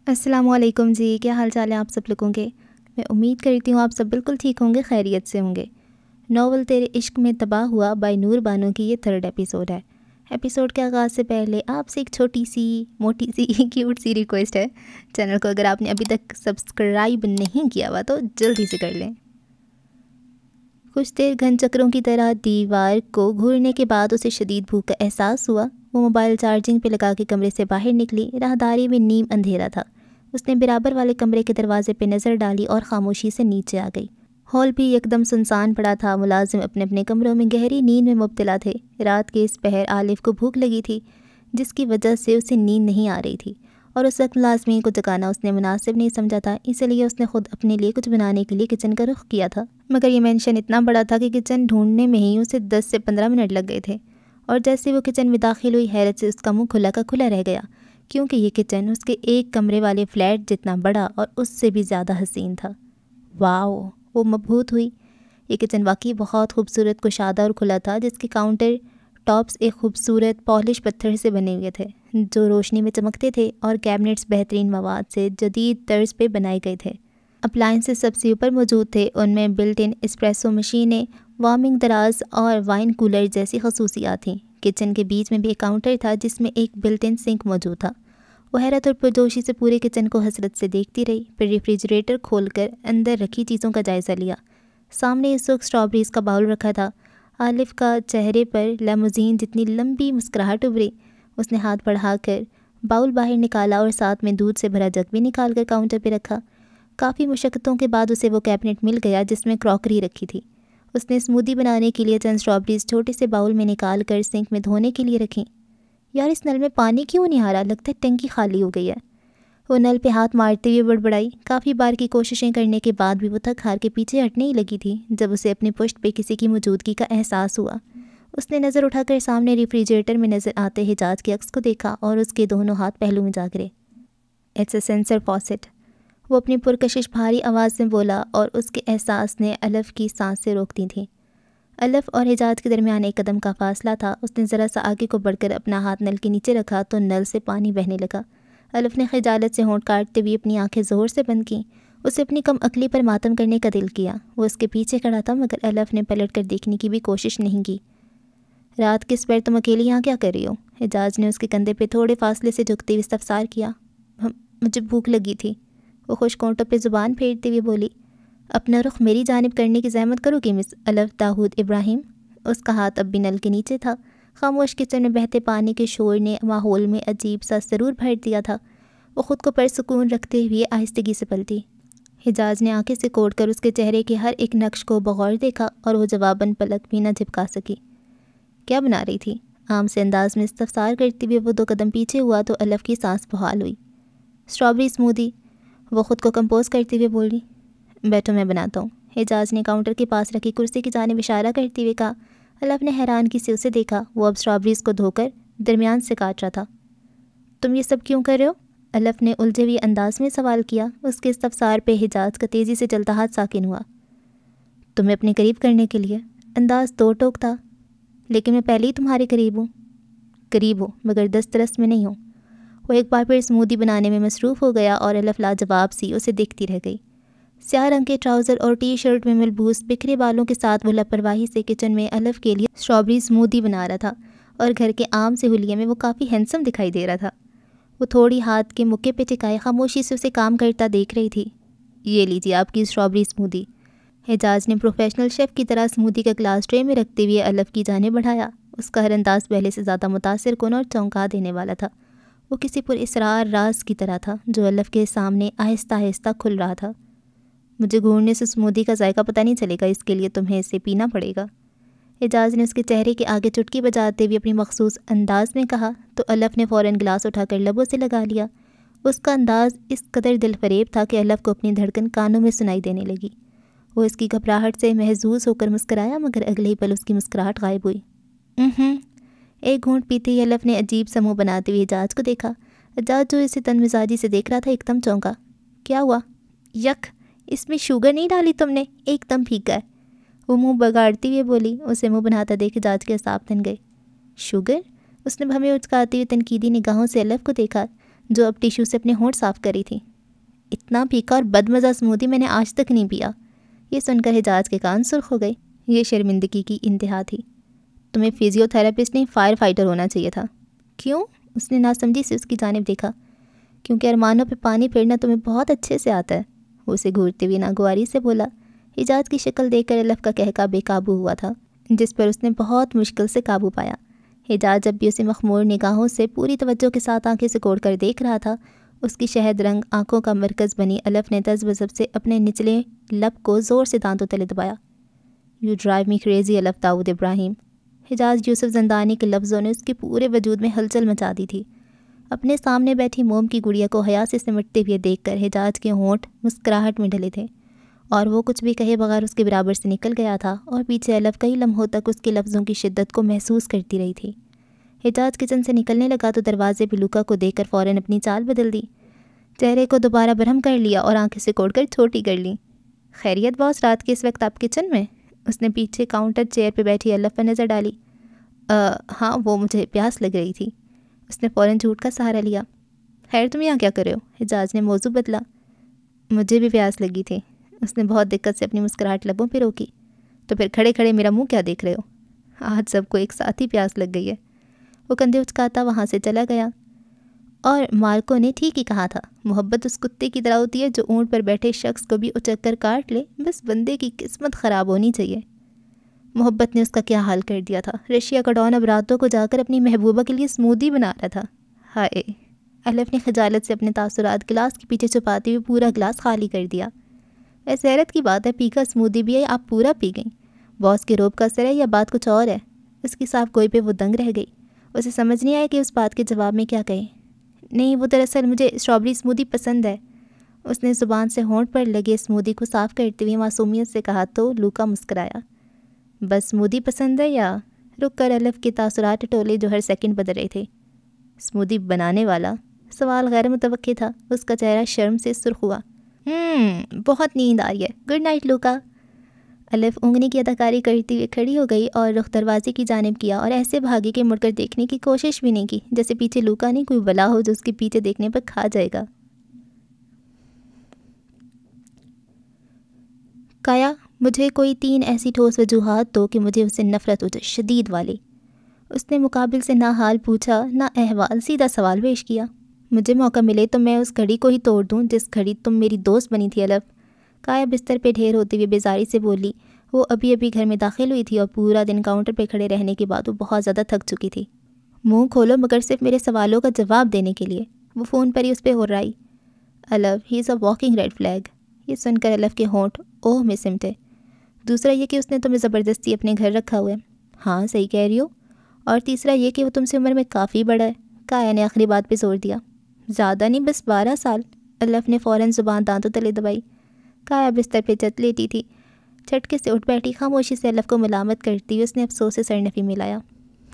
السلام علیکم جی، کیا حال چال ہے آپ سب لوگوں کے؟ میں امید کرتی ہوں آپ سب بالکل ٹھیک ہوں گے، خیریت سے ہوں گے۔ ناول تیرے عشق میں تباہ ہوا بائی نور بانو کی یہ 3rd ایپیسوڈ ہے۔ ایپیسوڈ کے آغاز سے پہلے آپ سے ایک چھوٹی سی موٹی سی کیوٹ سی ریکویسٹ ہے، چینل کو اگر آپ نے ابھی تک سبسکرائب نہیں کیا ہوا تو جلدی سے کر لیں۔ کچھ دیر گھن چکروں کی طرح دیوار کو گھورنے کے بعد اسے شدید بھوک کا احساس ہوا۔ وہ موبائل چارجنگ پہ لگا کے کمرے سے باہر نکلی۔ راہداری میں نیم اندھیرا تھا۔ اس نے برابر والے کمرے کے دروازے پہ نظر ڈالی اور خاموشی سے نیچے آ گئی۔ ہال بھی ایک دم سنسان پڑا تھا۔ ملازم اپنے اپنے کمروں میں گہری نیند میں مبتلا تھے۔ رات کے اس پہر عالف کو بھوک لگی تھی، جس کی وجہ سے اسے نیند نہیں آ رہی تھی، اور اس وقت ملازمین کو جگانا اس نے مناسب نہیں سمجھا تھا۔ اس لیے اس نے خود اپنے لیے کچھ بنانے کے لیے کچن کا رخ کیا تھا، مگر یہ مینشن اتنا بڑا تھا کہ کچن ڈھونڈنے میں ہی اسے 10 سے 15 منٹ لگ گئے تھے، اور جیسے وہ کچن میں داخل ہوئی حیرت سے اس کا منہ کھلا کا کھلا رہ گیا، کیونکہ یہ کچن اس کے ایک کمرے والے فلیٹ جتنا بڑا اور اس سے بھی زیادہ حسین تھا۔ واو، وہ مبہوت ہوئی۔ یہ کچن واقعی بہت خوبصورت، کشادہ اور کھلا تھا، جس کے کاؤنٹر ٹاپس ایک خوبصورت پالش پتھر سے بنے ہوئے تھے جو روشنی میں چمکتے تھے، اور کیبنٹس بہترین مواد سے جدید طرز پہ بنائے گئے تھے۔ اپلائنسز سب سے اوپر موجود تھے، ان میں بلٹ ان اسپریسو مشینیں، وارمنگ دراز اور وائن کولر جیسی خصوصیات تھیں۔ کچن کے بیچ میں بھی ایک کاؤنٹر تھا جس میں ایک بلٹ ان سنک موجود تھا۔ وہ حیرت اور پرجوشی سے پورے کچن کو حسرت سے دیکھتی رہی، پھر ریفریجریٹر کھول کر اندر رکھی چیزوں کا جائزہ لیا۔ سامنے اس وقت اسٹرابریز کا باؤل رکھا تھا۔ عالف کا چہرے پر لیموزین جتنی لمبی مسکراہٹ ابھری۔ اس نے ہاتھ بڑھا کر باؤل باہر نکالا اور ساتھ میں دودھ سے بھرا جگ بھی نکال کر کاؤنٹر پہ رکھا۔ کافی مشقتوں کے بعد اسے وہ کیبنٹ مل گیا جس میں کراکری رکھی تھی۔ اس نے اسموودی بنانے کے لیے چند اسٹرابریز چھوٹے سے باؤل میں نکال کر سنک میں دھونے کے لیے رکھیں۔ یار، اس نل میں پانی کیوں نہیں آ رہا؟ لگتا ہے ٹنکی خالی ہو گئی ہے۔ وہ نل پہ ہاتھ مارتے ہوئے بڑبڑائی۔ کافی بار کی کوششیں کرنے کے بعد بھی وہ تھک ہار کے پیچھے ہٹنے ہی لگی تھی جب اسے اپنی پشت پہ کسی کی موجودگی کا احساس ہوا۔ اس نے نظر اٹھا کر سامنے ریفریجریٹر میں نظر آتے حجاج کے عکس کو دیکھا اور اس کے دونوں ہاتھ پہلو میں جا گرے۔ اٹس اے سینسر فاسٹ، وہ اپنی پرکشش بھاری آواز میں بولا، اور اس کے احساس نے الف کی سانسیں روک دی تھیں۔ الف اور حجاج کے درمیان ایک قدم کا فاصلہ تھا۔ اس نے ذرا سا آگے کو بڑھ کر اپنا ہاتھ نل کے نیچے رکھا تو نل سے پانی بہنے لگا۔ الف نے خجالت سے ہونٹ کاٹتے ہوئے اپنی آنکھیں زور سے بند کیں۔ اسے اپنی کم عقلی پر ماتم کرنے کا دل کیا۔ وہ اس کے پیچھے کھڑا تھا، مگر الف نے پلٹ کر دیکھنے کی بھی کوشش نہیں کی۔ رات کے اس پیر تم اکیلی یہاں کیا کر رہی ہو؟ حجاج نے اس کے کندھے پہ تھوڑے فاصلے سے جھکتے ہوئے استفسار کیا۔ مجھے بھوک لگی تھی، وہ خشک ہونٹوں پہ زبان پھیرتے ہوئے بولی۔ اپنا رخ میری جانب کرنے کی زحمت کرو گی مس الف داؤد ابراہیم؟ اس کا ہاتھ اب بھی نل کے نیچے تھا۔ خاموش کچن میں بہتے پانی کے شور نے ماحول میں عجیب سا سرور بھر دیا تھا۔ وہ خود کو پرسکون رکھتے ہوئے آہستگی سے پلٹی۔ حجاج نے آنکھیں سے کوڑ کر اس کے چہرے کے ہر ایک نقش کو بغور دیکھا، اور وہ جواباً پلک بھی نہ جھپکا سکی۔ کیا بنا رہی تھی؟ عام سے انداز میں استفسار کرتے ہوئے وہ 2 قدم پیچھے ہوا تو الف کی سانس بحال ہوئی۔ اسٹرابری اسموودی، وہ خود کو کمپوز کرتے ہوئے بولی۔ بیٹھو، میں بناتا ہوں، حجاج نے کاؤنٹر کے پاس رکھی کرسی کی جانب اشارہ کرتے ہوئے کہا۔ الف نے حیرانگی سے اسے دیکھا۔ وہ اب اسٹرابریز کو دھو کر درمیان سے کاٹ رہا تھا۔ تم یہ سب کیوں کر رہے ہو؟ الف نے الجھے ہوئے انداز میں سوال کیا۔ اس کے استفسار پہ حجاج کا تیزی سے چلتا ہاتھ ساکن ہوا۔ تمہیں اپنے قریب کرنے کے لیے؟ انداز دو ٹوک تھا، لیکن میں پہلے ہی تمہارے قریب ہوں۔ قریب ہو مگر دسترس میں نہیں ہوں۔ وہ ایک بار پھر اسموودی بنانے میں مصروف ہو گیا، اور الف لاجواب سی اسے دیکھتی رہ گئی۔ سیاہ رنگ کے ٹراؤزر اور ٹی شرٹ میں ملبوس بکھرے بالوں کے ساتھ وہ لاپرواہی سے کچن میں الف کے لیے اسٹرابری اسموودی بنا رہا تھا، اور گھر کے عام سے حلیے میں وہ کافی ہینڈسم دکھائی دے رہا تھا۔ وہ تھوڑی ہاتھ کے مکے پہ ٹکائے خاموشی سے اسے کام کرتا دیکھ رہی تھی۔ یہ لیجیے آپ کی اسٹرابری اسموودی۔ حجاج نے پروفیشنل شیف کی طرح اسموودی کا گلاس ٹرے میں رکھتے ہوئے الف کی جانب بڑھایا۔ اس کا ہر انداز پہلے سے زیادہ متاثر کن اور چونکا دینے والا تھا۔ وہ کسی پر اسرار راز کی طرح تھا جو الف کے سامنے آہستہ آہستہ کھل رہا تھا۔ مجھے گھورنے سے اسموودی کا ذائقہ پتہ نہیں چلے گا، اس کے لیے تمہیں اسے پینا پڑے گا، حجاج نے اس کے چہرے کے آگے چٹکی بجاتے ہوئے اپنی مخصوص انداز میں کہا، تو الف نے فوراً گلاس اٹھا کر لبوں سے لگا لیا۔ اس کا انداز اس قدر دل فریب تھا کہ الف کو اپنی دھڑکن کانوں میں سنائی دینے لگی۔ وہ اس کی گھبراہٹ سے محظوظ ہو کر مسکرایا، مگر اگلے ہی پل اس کی مسکراہٹ غائب ہوئی۔ ایک گھونٹ پیتے ہی الف نے عجیب سا منہ بناتے ہوئے حجاج کو دیکھا۔ حجاج جو اسے تن مزاجی سے دیکھ رہا تھا ایک دم چونکا۔ کیا ہوا؟ یک، اس میں شوگر نہیں ڈالی تم نے؟ ایک دم پھیکا ہے، وہ منہ بگاڑتی ہوئے بولی۔ اسے منہ بناتا دیکھ حجاج کے اعصاب تن گئے۔ شوگر؟ اس نے ہمیں اچکاتے ہوئے تنقیدی نگاہوں سے الف کو دیکھا۔ جو اب ٹیشو سے اپنے ہونٹ صاف کر رہی تھی۔ اتنا پھیکا اور بدمزہ اسمودی میں نے آج تک نہیں پیا۔ یہ سن کر حجاز کے کان سرخ ہو گئے۔ یہ شرمندگی کی انتہا تھی۔ تمہیں فزیو تھراپسٹ نہیں فائر فائٹر ہونا چاہیے تھا۔ کیوں؟ اس نے ناسمجھی سے اس کی جانب دیکھا۔ کیونکہ ارمانوں پہ پانی پھیرنا تمہیں بہت اچھے سے آتا ہے، وہ اسے گھورتے ہوئے ناگواری سے بولا۔ حجاز کی شکل دیکھ کر الف کا کہکا بے قابو ہوا تھا، جس پر اس نے بہت مشکل سے قابو پایا۔ حجاز جب بھی اسے مخمور نگاہوں سے پوری توجہ کے ساتھ آنکھیں سکوڑ کر دیکھ رہا تھا، اس کی شہد رنگ آنکھوں کا مرکز بنی الف نے تذ بذب سے اپنے نچلے لب کو زور سے دانتوں تلے دبایا۔ یو ڈرائیو می کریزی الف داؤد ابراہیم۔ حجاز یوسف زندانی کے لفظوں نے اس کے پورے وجود میں ہلچل مچا دی تھی۔ اپنے سامنے بیٹھی موم کی گڑیا کو حیا سے سمٹتے ہوئے دیکھ کر حجاز کے ہونٹ مسکراہٹ میں ڈھلے تھے، اور وہ کچھ بھی کہے بغیر اس کے برابر سے نکل گیا تھا، اور پیچھے الف کئی لمحوں تک اس کے لفظوں کی شدت کو محسوس کرتی رہی تھی۔ حجاز کچن سے نکلنے لگا تو دروازے پہ لوکا کو دیکھ کر فوراً اپنی چال بدل دی، چہرے کو دوبارہ برہم کر لیا اور آنکھیں سے کوڑ کر چھوٹی کر لی۔ خیریت باس، رات کے اس وقت آپ کچن میں؟ اس نے پیچھے کاؤنٹر چیئر پہ بیٹھی الف پر نظر ڈالی۔ ہاں، وہ مجھے پیاس لگ رہی تھی۔ اس نے فوراً جھوٹ کا سہارا لیا۔ خیر تم یہاں کیا کر رہے ہو؟ حجاز نے موضوع بدلا۔ مجھے بھی پیاس لگی تھی۔ اس نے بہت دقت سے اپنی مسکراہٹ لبوں پہ روکی۔ تو پھر کھڑے کھڑے میرا منہ کیا دیکھ رہے ہو؟ آج سب کو ایک ساتھ ہی پیاس لگ گئی ہے۔ وہ کندھے اچکاتا وہاں سے چلا گیا۔ اور مارکو نے ٹھیک ہی کہا تھا، محبت اس کتے کی طرح ہوتی ہے جو اونٹ پر بیٹھے شخص کو بھی اچک کر کاٹ لے، بس بندے کی قسمت خراب ہونی چاہیے۔ محبت نے اس کا کیا حال کر دیا تھا۔ رشیا کا ڈان اب راتوں کو جا کر اپنی محبوبہ کے لیے اسمودی بنا رہا تھا۔ ہائے! الف نے خجالت سے اپنے تاثرات گلاس کے پیچھے چھپاتے ہوئے پورا گلاس خالی کر دیا۔ ویسے حیرت کی بات ہے، پی کا اسمودی بھی ہے، آپ پورا پی گئیں۔ باس کے روب کا اثر ہے یا بات کچھ اور ہے؟ اس کی صاف گوئی پہ وہ دنگ رہ گئی۔ اسے سمجھ نہیں آیا کہ اس بات کے جواب میں کیا کہے۔ نہیں، وہ دراصل مجھے اسٹرابری اسمودی پسند ہے۔ اس نے زبان سے ہونٹ پر لگے اسمودی کو صاف کرتے ہوئے معصومیت سے کہا تو لوکا مسکرایا۔ بس اسمودی پسند ہے یا؟ رک کر الف کے تاثرات ٹولے جو ہر سیکنڈ بدل رہے تھے۔ اسمودی بنانے والا؟ سوال غیر متوقع تھا۔ اس کا چہرہ شرم سے سرخ ہوا۔ بہت نیند آ رہی ہے، گڈ نائٹ لوکا۔ الف اونگنی کی اداکاری کرتی ہوئے کھڑی ہو گئی اور رخ دروازے کی جانب کیا، اور ایسے بھاگی کہ مڑ کر دیکھنے کی کوشش بھی نہیں کی، جیسے پیچھے لوکا نہیں کوئی بلا ہو جو اس کے پیچھے دیکھنے پر کھا جائے گا۔ کایا، مجھے کوئی 3 ایسی ٹھوس وجوہات دو کہ مجھے اسے نفرت ہو جائے، شدید والی۔ اس نے مقابل سے نہ حال پوچھا نہ احوال، سیدھا سوال پیش کیا۔ مجھے موقع ملے تو میں اس گھڑی کو ہی توڑ دوں جس گھڑی تم میری دوست بنی تھی الف۔ کایا بستر پہ ڈھیر ہوتے ہوئے بیزاری سے بولی۔ وہ ابھی ابھی گھر میں داخل ہوئی تھی اور پورا دن کاؤنٹر پہ کھڑے رہنے کے بعد وہ بہت زیادہ تھک چکی تھی۔ منہ کھولو مگر صرف میرے سوالوں کا جواب دینے کے لیے۔ وہ فون پر ہی اس پہ ہررائی۔ الف، ہی از اے واکنگ ریڈ فلیگ۔ یہ سن کر الف کے ہونٹ اوہ میں سمٹے۔ دوسرا یہ کہ اس نے تمہیں زبردستی اپنے گھر رکھا ہوا ہے۔ ہاں صحیح کہہ رہی ہو۔ اور تیسرا یہ کہ وہ تم سے عمر میں کافی بڑا ہے۔ کایا نے آخری بات پہ زور دیا۔ زیادہ نہیں، بس 12 سال۔ الف نے فوراً زبان دانتوں تلے دبائی۔ کایا بستر پہ چت لیٹی تھی، جھٹکے سے اٹھ بیٹھی، خاموشی سے الف کو ملامت کرتی ہوئی اس نے افسوس سے سرنفی ملایا۔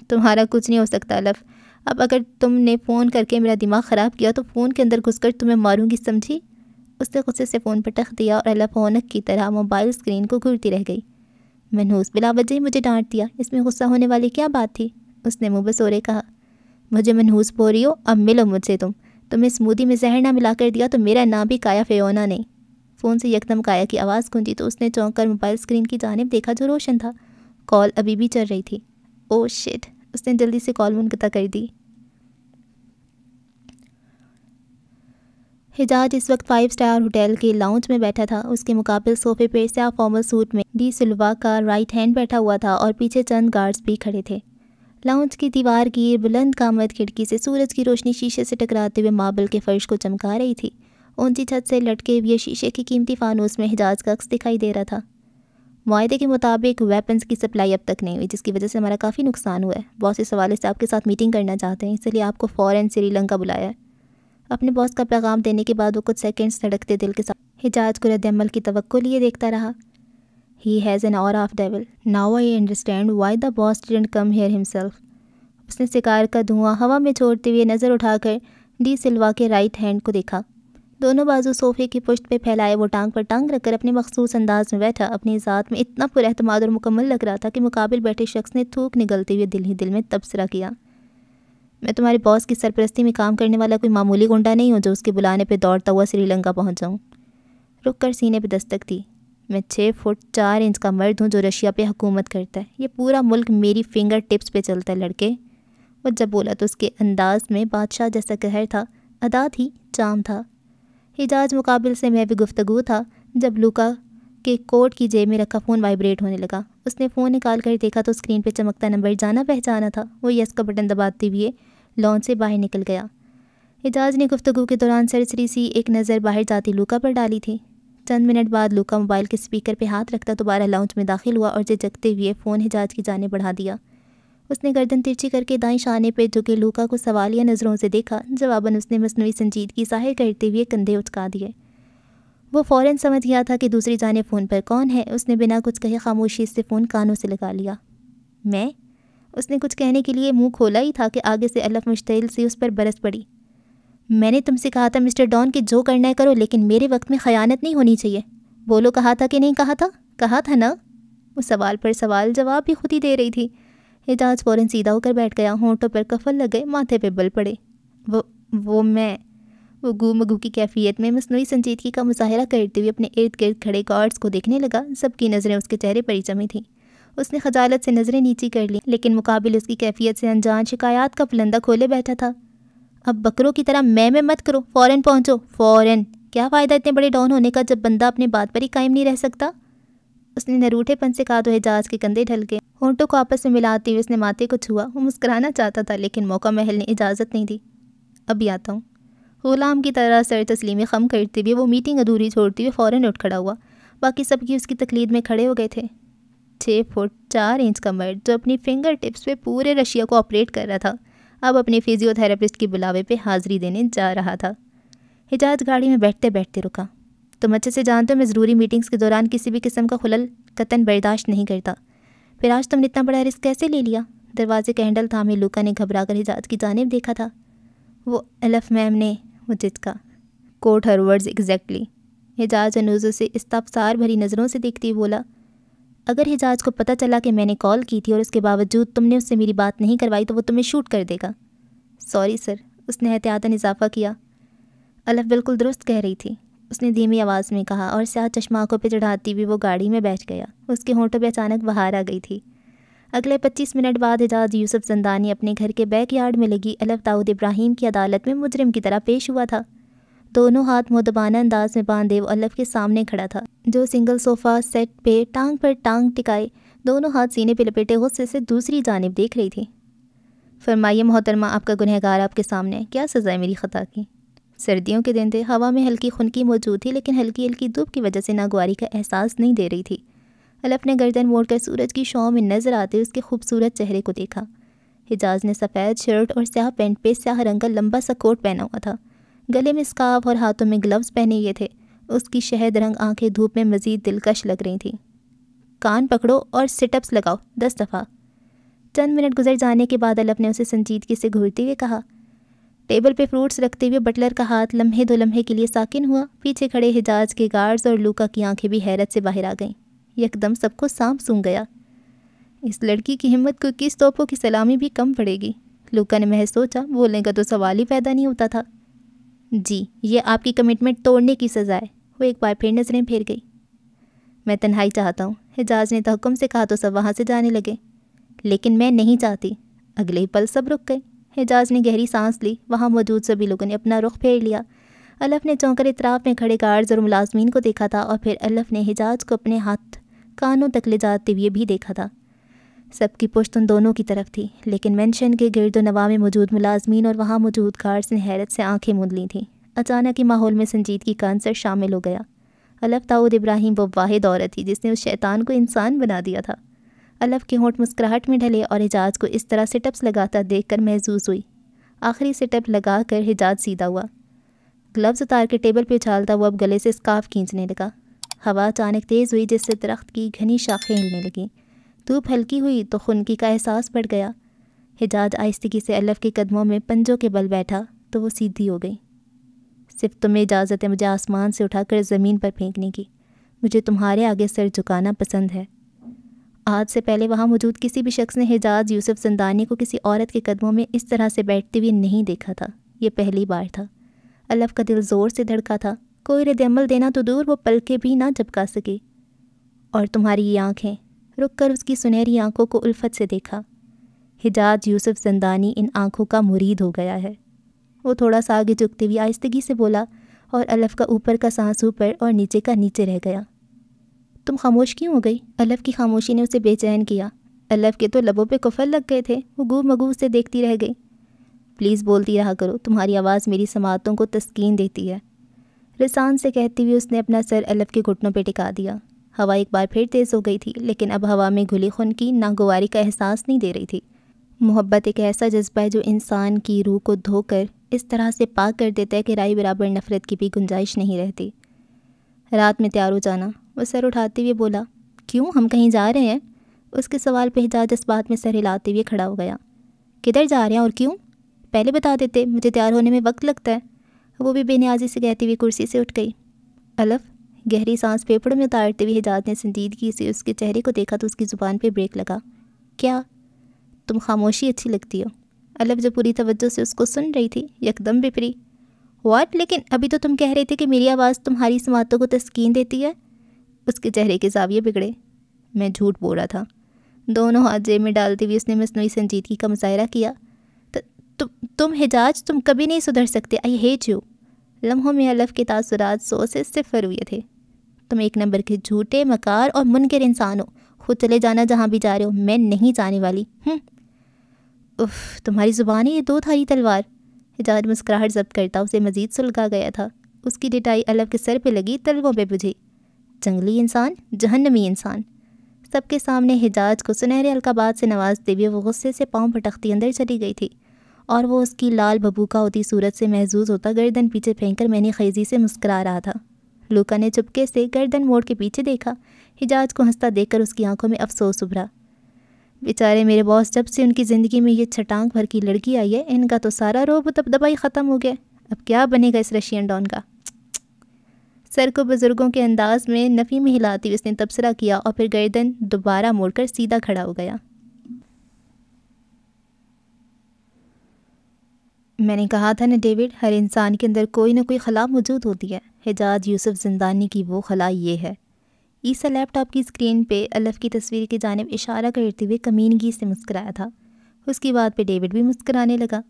تمہارا کچھ نہیں ہو سکتا الف۔ اب اگر تم نے فون کر کے میرا دماغ خراب کیا تو فون کے اندر گھس کر تمہیں ماروں گی، سمجھی؟ اس نے غصے سے فون پر ٹخ دیا اور الف ہونک کی طرح موبائل اسکرین کو گھورتی رہ گئی۔ منحوس، بلا وجہ ہی مجھے ڈانٹ دیا، اس میں غصہ ہونے والی کیا بات تھی؟ اس نے منہ بسورے کہا۔ مجھے منحوس بول رہی ہو؟ اب ملو مجھ سے تمہیں اسمودی میں زہر نہ ملا کر دیا تو میرا نام بھی کایا فیونا نہیں۔ فون سے یکدم کایا کی آواز گونجی تو اس نے چونک کر موبائل اسکرین کی جانب دیکھا جو روشن تھا۔ کال ابھی بھی چل رہی تھی۔ اوہ شٹ! اس نے جلدی سے کال منقطع کر دی۔ حجاج اس وقت 5 اسٹار ہوٹل کے لاؤنج میں بیٹھا تھا۔ اس کے مقابل صوفے پہ سیاہ فارمل سوٹ میں ڈی سلوا کا رائٹ ہینڈ بیٹھا ہوا تھا اور پیچھے چند گارڈز بھی کھڑے تھے۔ لاؤنج کی دیوار کی بلند قامت کھڑکی سے سورج کی روشنی شیشے سے ٹکراتے ہوئے ماربل کے فرش کو چمکا رہی تھی۔ اونچی چھت سے لٹکے ہوئے شیشے کی قیمتی فانوس میں حجاج کا عکس دکھائی دے رہا تھا۔ معاہدے کے مطابق ویپنز کی سپلائی اب تک نہیں ہوئی، جس کی وجہ سے ہمارا کافی نقصان ہوا ہے۔ باس اس حوالے سے آپ کے ساتھ میٹنگ کرنا چاہتے ہیں، اس لیے آپ کو فوراً سری لنکا بلایا ہے۔ اپنے باس کا پیغام دینے کے بعد وہ کچھ سیکنڈز دھڑکتے دل کے ساتھ حجاج کو رد عمل کی توقع لیے دیکھتا رہا۔ He has an aura of devil. Now I understand why the boss didn't come here himself. اس نے سگار کا دھواں ہوا میں چھوڑتے ہوئے نظر اٹھا کر ڈی سلوا کے رائٹ ہینڈ کو دیکھا۔ دونوں بازو صوفے کی پشت پہ پھیلائے وہ ٹانگ پر ٹانگ رکھ کر اپنے مخصوص انداز میں بیٹھا اپنی ذات میں اتنا پر اعتماد اور مکمل لگ رہا تھا کہ مقابل بیٹھے شخص نے تھوک نگلتے ہوئے دل ہی دل میں تبصرہ کیا۔ میں تمہارے باس کی سرپرستی میں کام کرنے والا کوئی معمولی گنڈا نہیں ہوں جو اس کے بلانے پہ دوڑتا ہوا سری لنکا پہنچ جاؤں۔ رک کر سینے پہ دستک دی۔ میں 6 فٹ 4 انچ کا مرد ہوں جو رشیا پہ حکومت کرتا ہے۔ یہ پورا ملک میری فنگر ٹپس پہ چلتا ہے لڑکے۔ وہ جب بولا تو اس کے انداز میں بادشاہ جیسا قہر تھا، ادا تھی، چام تھا۔ حجاز مقابل سے میں بھی گفتگو تھا جب لوکا کے کوٹ کی جیب میں رکھا فون وائبریٹ ہونے لگا۔ اس نے فون نکال کر دیکھا تو اسکرین پہ چمکتا نمبر جانا پہچانا تھا۔ وہ یس کا بٹن دباتے ہوئے لان سے باہر نکل گیا۔ حجاز نے گفتگو کے دوران سرسری سی ایک نظر باہر جاتی لوکا پر ڈالی تھی۔ چند منٹ بعد لوکا موبائل کے اسپیکر پہ ہاتھ رکھتا دوبارہ لاؤنج میں داخل ہوا اور جھجکتے ہوئے فون حجاز کی جانب بڑھا دیا۔ اس نے گردن ترچھی کر کے دائیں شانے پہ جھکے لوکا کو سوالیہ نظروں سے دیکھا۔ جواباً اس نے مصنوعی سنجیدگی ظاہر کرتے ہوئے کندھے اچکا دیے۔ وہ فوراً سمجھ گیا تھا کہ دوسری جانب فون پر کون ہے۔ اس نے بنا کچھ کہے خاموشی سے فون کانوں سے لگا لیا۔ میں؟ اس نے کچھ کہنے کے لیے منہ کھولا ہی تھا کہ آگے سے الف مشتعل سی اس پر برس پڑی۔ میں نے تم سے کہا تھا مسٹر ڈان کہ جو کرنا ہے کرو، لیکن میرے وقت میں خیانت نہیں ہونی چاہیے۔ بولو، کہا تھا کہ نہیں کہا تھا؟ کہا تھا نا؟ وہ سوال پر سوال جواب بھی خود ہی دے رہی تھی۔ حجاز فوراً سیدھا ہو کر بیٹھ گیا، ہونٹوں پر کفل لگ گئے، ماتھے پہ بل پڑے۔ وہ گو مگو کی کیفیت میں مصنوعی سنجیدگی کا مظاہرہ کرتے ہوئے اپنے ارد گرد کھڑے گارڈز کو دیکھنے لگا۔ سب کی نظریں اس کے چہرے پر ہی جمی تھیں۔ اس نے خجالت سے نظریں نیچی کر لیں، لیکن مقابل اس کی کیفیت سے انجان شکایات کا پلندہ کھولے بیٹھا تھا۔ اب بکروں کی طرح میں مت کرو، فوراً پہنچو، فوراً۔ کیا فائدہ اتنے بڑے ڈان ہونے کا جب بندہ اپنے بات پر ہی قائم نہیں رہ سکتا؟ اس نے نروٹھے پن سے کہا تو حجاز کے کندھے ڈھل گئے۔ ہونٹوں کو آپس میں ملاتے ہوئے اس نے ماتھے کو چھوا۔ وہ مسکرانا چاہتا تھا لیکن موقع محل نے اجازت نہیں دی۔ ابھی آتا ہوں۔ غلام کی طرح سر تسلیمی خم کرتے ہوئے وہ میٹنگ ادھوری چھوڑتے ہوئے فوراً اٹھ کھڑا ہوا۔ باقی سب کی اس کی تقلید میں کھڑے ہو گئے تھے۔ 6 فٹ 4 انچ کا مرد جو اپنی فنگر ٹپس پہ پورے رشیا کو آپریٹ کر رہا تھا، اب اپنے فزیو تھراپسٹ کی بلاوے پہ حاضری دینے جا رہا تھا۔ حجاز گاڑی میں بیٹھتے بیٹھتے رکا۔ تم اچھے سے جانتے ہو میں ضروری میٹنگز کے دوران کسی بھی قسم کا خلل قطعاً برداشت نہیں کرتا، پھر آج تم نے اتنا بڑا رسک کیسے لے لیا؟ دروازے کا ہینڈل تھامے لوکا نے گھبرا کر حجاز کی جانب دیکھا تھا۔ وہ الف میم نے، وہ جھٹکا، کوٹ ہر ورڈز ایگزیکٹلی۔ حجاز انوزوں سے استفسار بھری نظروں سے دیکھتی بولا، اگر حجاز کو پتہ چلا کہ میں نے کال کی تھی اور اس کے باوجود تم نے اس سے میری بات نہیں کروائی تو وہ تمہیں شوٹ کر دے گا۔ سوری سر، اس نے احتیاطاً اضافہ کیا۔ الف بالکل درست کہہ رہی تھی، اس نے دھیمی آواز میں کہا اور سیاہ چشمہ آنکھوں پہ چڑھاتی ہوئی وہ گاڑی میں بیٹھ گیا۔ اس کے ہونٹوں پہ اچانک بہار آ گئی تھی۔ اگلے 25 منٹ بعد حجاز یوسف زندانی اپنے گھر کے بیک یارڈ میں لگی الف داؤد ابراہیم کی عدالت میں مجرم کی طرح پیش ہوا تھا۔ دونوں ہاتھ مؤدبانہ انداز میں باندھے وہ الف کے سامنے کھڑا تھا، جو سنگل صوفہ سیٹ پہ ٹانگ پر ٹانگ ٹکائے دونوں ہاتھ سینے پہ لپیٹے غصے سے دوسری جانب دیکھ رہی تھی۔ فرمائیے محترمہ، آپ کا گنہگار آپ کے سامنے ہے، کیا سزا ہے میری خطا کی؟ سردیوں کے دن تھے، ہوا میں ہلکی خنکی موجود تھی، لیکن ہلکی ہلکی دھوپ کی وجہ سے ناگواری کا احساس نہیں دے رہی تھی۔ الف نے گردن موڑ کر سورج کی شعاؤں میں نظر آتے اس کے خوبصورت چہرے کو دیکھا۔ حجاز نے سفید شرٹ اور سیاہ پینٹ پہ سیاہ رنگ کا لمبا سا کوٹ پہنا ہوا تھا، گلے میں اسکارف اور ہاتھوں میں گلوز پہنے ہوئے تھے۔ اس کی شہد رنگ آنکھیں دھوپ میں مزید دلکش لگ رہی تھیں۔ کان پکڑو اور سٹ اپس لگاؤ 10 دفعہ۔ چند منٹ گزر جانے کے بعد الف نے اسے سنجیدگی سے گھورتے ہوئے کہا۔ ٹیبل پہ فروٹس رکھتے ہوئے بٹلر کا ہاتھ لمحے دو لمحے کے لیے ساکن ہوا۔ پیچھے کھڑے حجاز کے گارڈز اور لوکا کی آنکھیں بھی حیرت سے باہر آ گئیں۔ یکدم سب کو سانپ سونگ گیا۔ اس لڑکی کی ہمت کو کس توپوں کی سلامی بھی کم پڑے گی، لوکا نے محض سوچا، بولنے کا تو سوال ہی پیدا نہیں ہوتا تھا۔ جی، یہ آپ کی کمٹمنٹ توڑنے کی سزا ہے۔ وہ ایک بار پھر نظریں پھیر گئی۔ میں تنہائی چاہتا ہوں، حجاز نے تحکم سے کہا تو سب وہاں سے جانے لگے۔ لیکن میں نہیں چاہتی۔ اگلے ہی پل سب رک گئے۔ حجاز نے گہری سانس لی۔ وہاں موجود سبھی لوگوں نے اپنا رخ پھیر لیا۔ الف نے چونک کر اطراف میں کھڑے گارڈز اور ملازمین کو دیکھا تھا، اور پھر الف نے حجاز کو اپنے ہاتھ کانوں تک لے جاتے ہوئے بھی دیکھا تھا۔ سب کی پشت ان دونوں کی طرف تھی، لیکن مینشن کے گرد و نواح میں موجود ملازمین اور وہاں موجود گارڈز نے حیرت سے آنکھیں موند لی تھیں۔ اچانک ہی ماحول میں سنجیدگی کا عنصر شامل ہو گیا۔ الف داؤد ابراہیم وہ واحد عورت تھی جس نے اس شیطان کو انسان بنا دیا تھا۔ الف کے ہونٹ مسکراہٹ میں ڈھلے اور حجاز کو اس طرح سٹ اپس لگاتا دیکھ کر محظوظ ہوئی۔ آخری سٹ اپ لگا کر حجاز سیدھا ہوا۔ گلوز اتار کے ٹیبل پہ اچھالتا وہ اب گلے سے اسکارف کھینچنے لگا۔ ہوا اچانک تیز ہوئی جس سے درخت کی گھنی شاخیں ہلنے لگیں۔ دھوپ ہلکی ہوئی تو خنکی کا احساس بڑھ گیا۔ حجاز آہستگی سے الف کے قدموں میں پنجوں کے بل بیٹھا تو وہ سیدھی ہو گئی۔ صرف تمہیں اجازت ہے مجھے آسمان سے اٹھا کر زمین پر پھینکنے کی، مجھے تمہارے آگے سر جھکانا پسند ہے۔ آج سے پہلے وہاں موجود کسی بھی شخص نے حجاز یوسف زندانی کو کسی عورت کے قدموں میں اس طرح سے بیٹھتے ہوئے نہیں دیکھا تھا۔ یہ پہلی بار تھا۔ الف کا دل زور سے دھڑکا تھا۔ کوئی رد عمل دینا تو دور، وہ پلکیں بھی نہ جھپکا سکی۔ اور تمہاری یہ آنکھیں، رک کر اس کی سنہری آنکھوں کو الفت سے دیکھا۔ حجاز یوسف زندانی ان آنکھوں کا مرید ہو گیا ہے۔ وہ تھوڑا سا آگے جھکتے ہوئے آہستگی سے بولا، اور الف کا اوپر کا سانس اوپر اور نیچے کا نیچے رہ گیا۔ تم خاموش کیوں ہو گئی؟ الف کی خاموشی نے اسے بے چین کیا۔ الف کے تو لبوں پہ کفر لگ گئے تھے۔ وہ گو مگو سے دیکھتی رہ گئی۔ پلیز بولتی رہا کرو، تمہاری آواز میری سماعتوں کو تسکین دیتی ہے۔ رسان سے کہتی ہوئی اس نے اپنا سر الف کے گھٹنوں پہ ٹکا دیا۔ ہوا ایک بار پھر تیز ہو گئی تھی، لیکن اب ہوا میں گھلی خون کی ناگواری کا احساس نہیں دے رہی تھی۔ محبت ایک ایسا جذبہ ہے جو انسان کی روح کو دھو کر اس طرح سے پاک کر دیتا ہے کہ رائے برابر نفرت کی بھی گنجائش نہیں رہتی۔ رات میں تیار ہو جانا، وہ سر اٹھاتے ہوئے بولا۔ کیوں، ہم کہیں جا رہے ہیں؟ اس کے سوال پہ حجاز اس بات میں سر ہلاتے ہوئے کھڑا ہو گیا۔ کدھر جا رہے ہیں اور کیوں؟ پہلے بتا دیتے، مجھے تیار ہونے میں وقت لگتا ہے۔ وہ بھی بے نیازی سے کہتی ہوئی کرسی سے اٹھ گئی۔ الف، گہری سانس پھیپھڑوں میں اتارتے ہوئے حجاز نے سنجیدگی سے اس کے چہرے کو دیکھا تو اس کی زبان پہ بریک لگا۔ کیا؟ تم خاموشی اچھی لگتی ہو۔ الف جو پوری توجہ سے اس کو سن رہی تھی، یکدم بپری۔ واٹ؟ لیکن ابھی تو تم کہہ رہے تھے کہ میری آواز تمہاری سماعتوں کو تسکین دیتی ہے۔ اس کے چہرے کے زاویے بگڑے۔ میں جھوٹ بول رہا تھا۔ دونوں ہاتھ جیب میں ڈالتے ہوئے اس نے مصنوعی سنجیدگی کا مظاہرہ کیا۔ تم حجاز، تم کبھی نہیں سدھر سکتے۔ I hate you. لمحوں میں الف کے تاثرات 100 سے 0 ہوئے تھے۔ تم ایک نمبر کے جھوٹے، مکار اور منکر انسان ہو۔ خود چلے جانا جہاں بھی جا رہے ہو، میں نہیں جانے والی۔ اف، تمہاری زبان ہے یہ 2 دھاری تلوار۔ حجاز مسکراہٹ ضبط کرتا اسے مزید سلگا گیا تھا۔ اس کی ڈٹائی الف کے سر پہ لگی، تلووں پہ بجھی۔ جنگلی انسان، جہنمی انسان۔ سب کے سامنے حجاز کو سنہرے القابات سے نوازتے ہوئے وہ غصے سے پاؤں پٹکتی اندر چلی گئی تھی، اور وہ اس کی لال بھبوکا ہوتی صورت سے محظوظ ہوتا گردن پیچھے پھینک کر معنی خیزی سے مسکرا رہا تھا۔ لوکا نے چپکے سے گردن موڑ کے پیچھے دیکھا۔ حجاز کو ہنستا دیکھ کر اس کی آنکھوں میں افسوس ابھرا۔ بیچارے میرے باس، جب سے ان کی زندگی میں یہ چھٹانک بھر کی لڑکی آئی ہے، ان کا تو سارا روب و دبدبا ہی ختم ہو گیا۔ اب کیا بنے گا اس رشین ڈان کا؟ سر کو بزرگوں کے انداز میں نفی میں ہلاتی ہوئی اس نے تبصرہ کیا، اور پھر گردن دوبارہ موڑ کر سیدھا کھڑا ہو گیا۔ میں نے کہا تھا نا ڈیوڈ، ہر انسان کے اندر کوئی نہ کوئی خلا موجود ہوتی ہے۔ حجاز یوسف زندانی کی وہ خلا یہ ہے۔ عیسیٰ لیپ ٹاپ کی اسکرین پہ الف کی تصویر کی جانب اشارہ کرتے ہوئے کمینگی سے مسکرایا تھا۔ اس کی بات پہ ڈیوڈ بھی مسکرانے لگا۔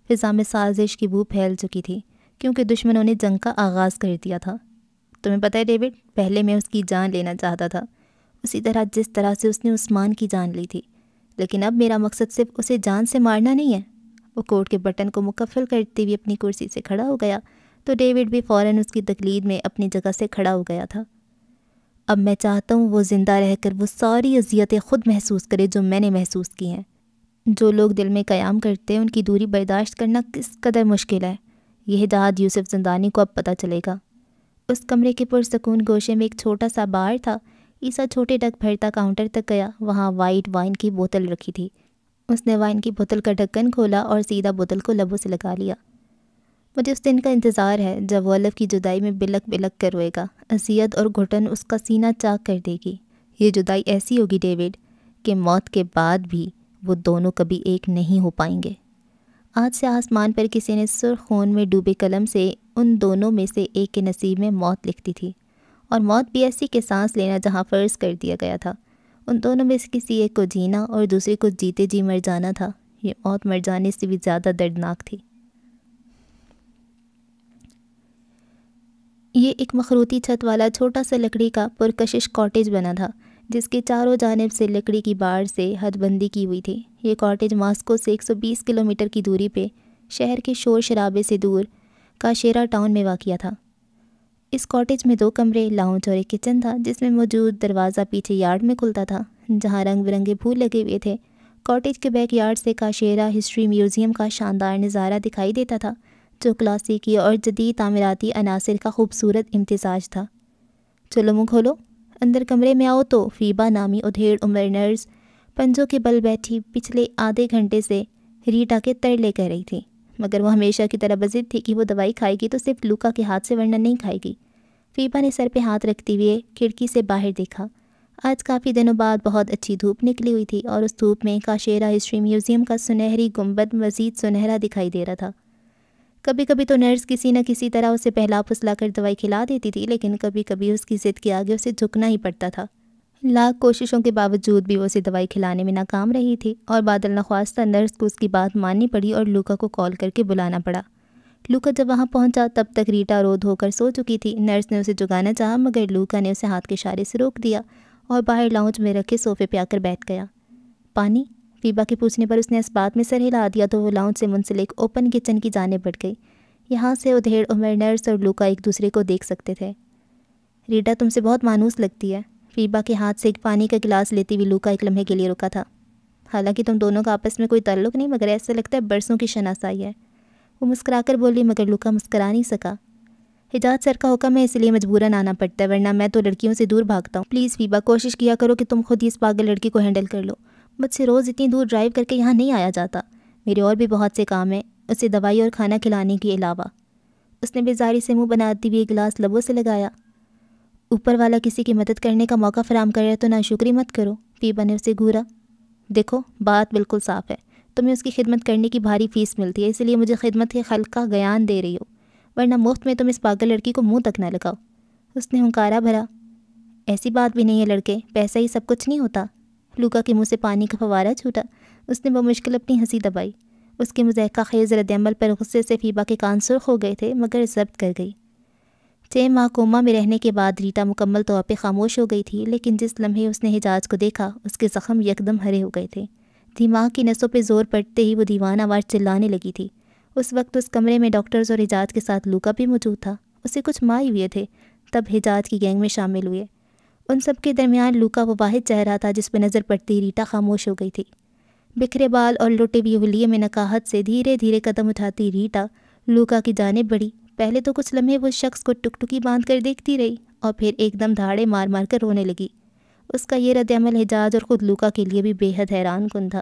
فضا میں سازش کی بو پھیل چکی تھی، کیونکہ دشمنوں نے جنگ کا آغاز کر دیا تھا۔ تمہیں پتہ ہے ڈیوڈ، پہلے میں اس کی جان لینا چاہتا تھا، اسی طرح جس طرح سے اس نے عثمان کی جان لی تھی، لیکن اب میرا مقصد صرف اسے جان سے مارنا نہیں ہے۔ وہ کوٹ کے بٹن کو مکفل کرتے ہوئے اپنی کرسی سے کھڑا ہو گیا تو ڈیوڈ بھی فوراً اس کی تقلید میں اپنی جگہ سے کھڑا ہو گیا تھا۔ اب میں چاہتا ہوں وہ زندہ رہ کر وہ ساری اذیتیں خود محسوس کرے جو میں نے محسوس کی ہیں۔ جو لوگ دل میں قیام کرتے ہیں ان کی دوری برداشت کرنا کس قدر مشکل ہے، یہ حجاز یوسف زندانی کو اب پتہ چلے گا۔ اس کمرے کے پرسکون گوشے میں ایک چھوٹا سا بار تھا۔ عیسیٰ چھوٹے ڈگ بھرتا کاؤنٹر تک گیا۔ وہاں وائٹ وائن کی بوتل رکھی تھی۔ اس نے وائن کی بوتل کا ڈھکن کھولا اور سیدھا بوتل کو لبوں سے لگا لیا۔ مجھے اس دن کا انتظار ہے جب وہ الف کی جدائی میں بلک بلک کر روئے گا۔ اذیت اور گھٹن اس کا سینہ چاک کر دے گی۔ یہ جدائی ایسی ہوگی ڈیوڈ کہ موت کے بعد بھی وہ دونوں کبھی ایک نہیں ہو پائیں گے۔ آج سے آسمان پر کسی نے سرخ خون میں ڈوبے قلم سے ان دونوں میں سے ایک کے نصیب میں موت لکھتی تھی، اور موت بھی ایسی کہ سانس لینا جہاں فرض کر دیا گیا تھا، ان دونوں میں سے کسی ایک کو جینا اور دوسرے کو جیتے جی مر جانا تھا۔ یہ موت مر جانے سے بھی زیادہ دردناک تھی۔ یہ ایک مخروطی چھت والا چھوٹا سا لکڑی کا پرکشش کاٹیج بنا تھا، جس کے چاروں جانب سے لکڑی کی بار سے حد بندی کی ہوئی تھی۔ یہ کاٹیج ماسکو سے 120 کلومیٹر کی دوری پہ شہر کے شور شرابے سے دور کاشیرا ٹاؤن میں واقع تھا۔ اس کاٹیج میں 2 کمرے، لاؤنج اور ایک کچن تھا، جس میں موجود دروازہ پیچھے یارڈ میں کھلتا تھا، جہاں رنگ برنگے پھول لگے ہوئے تھے۔ کاٹیج کے بیک یارڈ سے کاشیرا ہسٹری میوزیم کا شاندار نظارہ دکھائی دیتا تھا، جو کلاسیکی اور جدید تعمیراتی عناصر کا خوبصورت امتزاج تھا۔ چلو منہ کھولو، اندر کمرے میں آؤ تو فیبا نامی ادھیڑ عمر نرس پنجوں کے بل بیٹھی پچھلے آدھے گھنٹے سے ریٹا کے ترلے کہہ رہی تھی، مگر وہ ہمیشہ کی طرح بضد تھی کہ وہ دوائی کھائے گی تو صرف لوکا کے ہاتھ سے ورنہ نہیں کھائے گی۔ فیبا نے سر پہ ہاتھ رکھتے ہوئے کھڑکی سے باہر دیکھا۔ آج کافی دنوں بعد بہت اچھی دھوپ نکلی ہوئی تھی اور اس دھوپ میں کاشیرا ہسٹری میوزیم کا سنہری گنبد مزید سنہرا دکھائی دے رہا تھا۔ کبھی کبھی تو نرس کسی نہ کسی طرح اسے پہلا پھسلا کر دوائی کھلا دیتی تھی، لیکن کبھی کبھی اس کی ضد کے آگے اسے جھکنا ہی پڑتا تھا۔ لاکھ کوششوں کے باوجود بھی وہ اسے دوائی کھلانے میں ناکام رہی تھی اور بادل نخواستہ نرس کو اس کی بات ماننی پڑی اور لوکا کو کال کر کے بلانا پڑا۔ لوکا جب وہاں پہنچا تب تک ریٹا رو دھو کر سو چکی تھی۔ نرس نے اسے جگانا چاہا مگر لوکا نے اسے ہاتھ کے اشارے سے روک دیا اور باہر لاؤنج میں رکھے صوفے پہ آ کر بیٹھ گیا۔ پانی؟ فیبا کے پوچھنے پر اس نے اس بات میں سر ہلا دیا تو وہ لاؤنج سے منسلک اوپن کچن کی جانب بڑھ گئی۔ یہاں سے ادھیڑ عمر نرس اور لوکا ایک دوسرے کو دیکھ سکتے تھے۔ ریٹا تم سے بہت مانوس لگتی ہے۔ فیبا کے ہاتھ سے ایک پانی کا گلاس لیتی ہوئی لوکا ایک لمحے کے لیے رکا تھا۔ حالانکہ تم دونوں کا آپس میں کوئی تعلق نہیں مگر ایسا لگتا ہے برسوں کی شناسائی ہے۔ وہ مسکرا کر بولی مگر لوکا مسکرا نہیں سکا۔ حجاز سر کا حکم ہے اس لیے مجبوراً آنا پڑتا ہے ورنہ میں تو لڑکیوں سے دور بھاگتا ہوں۔ پلیز فیبا کوشش کیا کرو کہ تم خود ہی اس پاگل لڑکی کو ہینڈل کر لو۔ مجھ سے روز اتنی دور ڈرائیو کر کے یہاں نہیں آیا جاتا۔ میرے اور بھی بہت سے کام ہیں اسے دوائی اور کھانا کھلانے کے علاوہ۔ اس نے بیزاری سے منہ بناتی ہوئی ایک گلاس لبوں سے لگایا۔ اوپر والا کسی کی مدد کرنے کا موقع فراہم کر رہے تو ناشکری مت کرو۔ فیبا نے اسے گھورا۔ دیکھو بات بالکل صاف ہے، تمہیں اس کی خدمت کرنے کی بھاری فیس ملتی ہے، اس لیے مجھے خدمت کے خلق کا گیان دے رہی ہو، ورنہ مفت میں تم اس پاگل لڑکی کو منہ تک نہ لگاؤ۔ اس نے ہنکارا بھرا۔ ایسی بات بھی نہیں ہے لڑکے، پیسہ ہی سب کچھ نہیں ہوتا۔ لوکا کے منہ سے پانی کا فوارہ چھوٹا۔ اس نے بمشکل اپنی ہنسی دبائی۔ اس کے مضحکہ خیز رد عمل پر غصے سے فیبا کے کان سرخ ہو گئے تھے مگر ضبط کر گئی۔ 6 ماہ کوما میں رہنے کے بعد ریٹا مکمل طور پہ خاموش ہو گئی تھی، لیکن جس لمحے اس نے حجاز کو دیکھا اس کے زخم یکدم ہرے ہو گئے تھے۔ دماغ کی نسوں پہ زور پڑتے ہی وہ دیوانہ وار چلانے لگی تھی۔ اس وقت اس کمرے میں ڈاکٹرز اور حجاز کے ساتھ لوکا بھی موجود تھا۔ اسے کچھ ماہ ہی ہوئے تھے تب حجاز کی گینگ میں شامل ہوئے۔ ان سب کے درمیان لوکا وہ واحد چہرہ تھا جس پہ نظر پڑتی ہی ریٹا خاموش ہو گئی تھی۔ بکھرے بال اور لٹے ہوئے حلیے میں نقاہت سے دھیرے دھیرے قدم اٹھاتی ریٹا لوکا کی جانب بڑھی۔ پہلے تو کچھ لمحے وہ شخص کو ٹکٹکی باندھ کر دیکھتی رہی اور پھر ایک دم دھاڑے مار مار کر رونے لگی۔ اس کا یہ رد عمل حجاز اور خود لوکا کے لیے بھی بے حد حیران کن تھا۔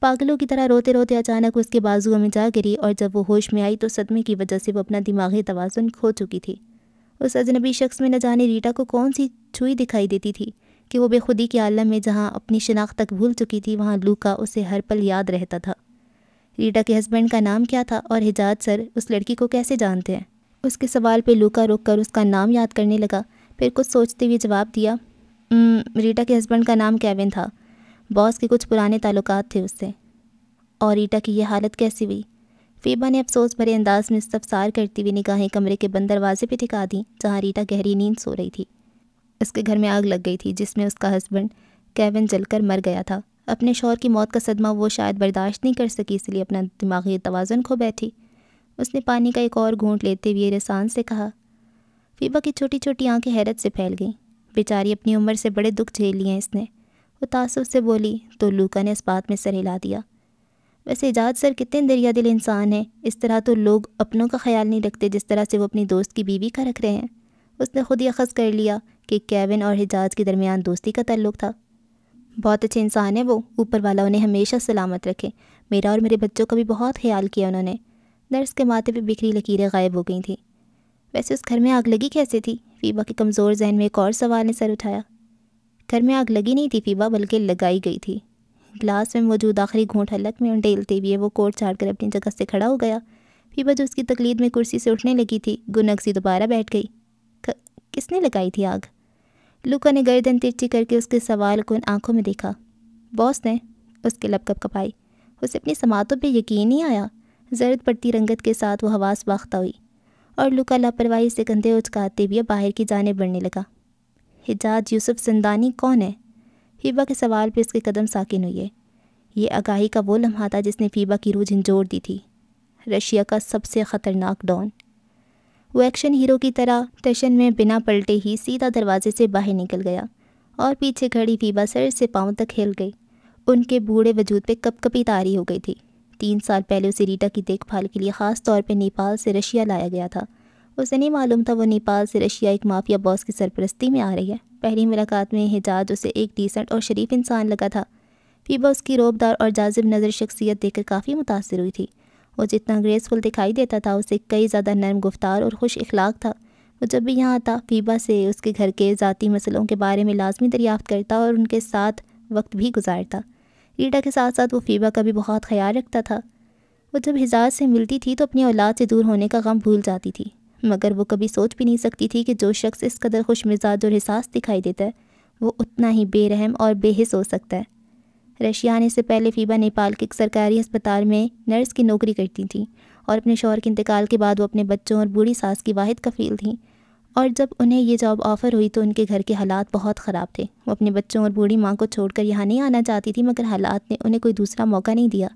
پاگلوں کی طرح روتے روتے اچانک اس کے بازوؤں میں جا گری اور جب وہ ہوش میں آئی تو صدمے کی وجہ سے وہ اپنا دماغی توازن کھو چکی تھی۔ اس اجنبی شخص میں نہ جانے ریٹا کو کون سی چھوئی دکھائی دیتی تھی کہ وہ بے خودی کے عالم میں جہاں اپنی شناخت تک بھول چکی تھی وہاں لوکا اسے ہر پل یاد رہتا تھا۔ ریٹا کے ہسبینڈ کا نام کیا تھا اور حجاز سر اس لڑکی کو کیسے جانتے ہیں؟ اس کے سوال پہ لوکا رک کر اس کا نام یاد کرنے لگا، پھر کچھ سوچتے ہوئے جواب دیا، ریٹا کے ہسبینڈ کا نام کیون تھا، باس کے کچھ پرانے تعلقات تھے اس سے۔ اور ریٹا کی یہ حالت کیسی ہوئی؟ فیبا نے افسوس بھرے انداز میں استفسار کرتی ہوئی نگاہیں کمرے کے بند دروازے پہ ٹکا دیں جہاں ریٹا گہری نیند سو رہی تھی۔ اس کے گھر میں آگ لگ گئی تھی جس میں اس کا ہسبینڈ کیون جل کر مر گیا تھا۔ اپنے شوہر کی موت کا صدمہ وہ شاید برداشت نہیں کر سکی، اس لیے اپنا دماغی توازن کھو بیٹھی۔ اس نے پانی کا ایک اور گھونٹ لیتے ہوئے رسان سے کہا۔ فیبا کی چھوٹی چھوٹی آنکھیں حیرت سے پھیل گئیں۔ بیچاری اپنی عمر سے بڑے دکھ جھیل لیے ہیں اس نے۔ وہ تاسف سے بولی تو لوکا نے اس بات میں سر ہلا دیا۔ ویسے حجاز سر کتنے دریا دل انسان ہیں، اس طرح تو لوگ اپنوں کا خیال نہیں رکھتے جس طرح سے وہ اپنی دوست کی بیوی کا رکھ رہے ہیں۔ اس نے خود ہی اخذ کر لیا کہ کیون اور حجاز کے درمیان دوستی کا تعلق تھا۔ بہت اچھے انسان ہیں وہ، اوپر والا انہیں ہمیشہ سلامت رکھے، میرا اور میرے بچوں کا بھی بہت خیال کیا انہوں نے۔ نرس کے ماتھے پہ بکھری لکیریں غائب ہو گئی تھیں۔ ویسے اس گھر میں آگ لگی کیسے تھی؟ فیبا کے کمزور ذہن میں ایک اور سوال نے سر اٹھایا۔ گھر میں آگ لگی نہیں تھی فیبا، بلکہ لگائی گئی تھی۔ گلاس میں موجود آخری گھونٹ حلق میں انڈیلتے ہوئے وہ کوٹ چھاڑ کر اپنی جگہ سے کھڑا ہو گیا۔ فیبا جو اس کی تقلید میں کرسی سے اٹھنے لگی تھی گنگ سی دوبارہ بیٹھ گئی۔ کس نے لگائی تھی آگ؟ لوکا نے گردن ترچھی کر کے اس کے سوال کن آنکھوں میں دیکھا۔ باس نے، اس کے لب کپ کپائی۔ اسے اپنی سماعتوں پہ یقین نہیں آیا۔ زرد پڑتی رنگت کے ساتھ وہ حواس باختہ ہوئی اور لوکا لاپرواہی سے کندھے اچکاتے ہوئے باہر کی جانب بڑھنے لگا۔ حجاز یوسف زندانی کون ہے؟ فیبا کے سوال پہ اس کے قدم ساکن ہوئے۔ یہ آگاہی کا وہ لمحہ تھا جس نے فیبا کی روح جھنجھوڑ دی تھی۔ رشیا کا سب سے خطرناک ڈان۔ وہ ایکشن ہیرو کی طرح ٹشن میں بنا پلٹے ہی سیدھا دروازے سے باہر نکل گیا اور پیچھے کھڑی فیبا سر سے پاؤں تک ہل گئی۔ ان کے بوڑھے وجود پہ کپ کپی طاری ہو گئی تھی۔ 3 سال پہلے اسے ریٹا کی دیکھ بھال کے لیے خاص طور پہ نیپال سے رشیا لایا گیا تھا۔ اسے نہیں معلوم تھا وہ نیپال سے رشیا ایک مافیا باس کی سرپرستی میں آ رہی ہے۔ پہلی ملاقات میں حجاز اسے ایک ڈیسنٹ اور شریف انسان لگا تھا۔ فیبا اس کی روبدار اور جاذب نظر شخصیت دیکھ کر کافی متاثر ہوئی تھی۔ وہ جتنا گریسفل دکھائی دیتا تھا اسے کئی زیادہ نرم گفتار اور خوش اخلاق تھا، وہ جب بھی یہاں آتا فیبا سے اس کے گھر کے ذاتی مسئلوں کے بارے میں لازمی دریافت کرتا اور ان کے ساتھ وقت بھی گزارتا۔ ریٹا کے ساتھ ساتھ وہ فیبا کا بھی بہت خیال رکھتا تھا۔ وہ جب حجاز سے ملتی تھی تو اپنی اولاد سے دور ہونے کا غم بھول جاتی تھی، مگر وہ کبھی سوچ بھی نہیں سکتی تھی کہ جو شخص اس قدر خوش مزاج اور حساس دکھائی دیتا ہے وہ اتنا ہی بے رحم اور بے حس ہو سکتا ہے۔ رشیا آنے سے پہلے فیبا نیپال کے ایک سرکاری ہسپتال میں نرس کی نوکری کرتی تھیں اور اپنے شوہر کے انتقال کے بعد وہ اپنے بچوں اور بوڑھی ساس کی واحد کفیل تھیں، اور جب انہیں یہ جاب آفر ہوئی تو ان کے گھر کے حالات بہت خراب تھے۔ وہ اپنے بچوں اور بوڑھی ماں کو چھوڑ کر یہاں نہیں آنا چاہتی تھی، مگر حالات نے انہیں کوئی دوسرا موقع نہیں دیا۔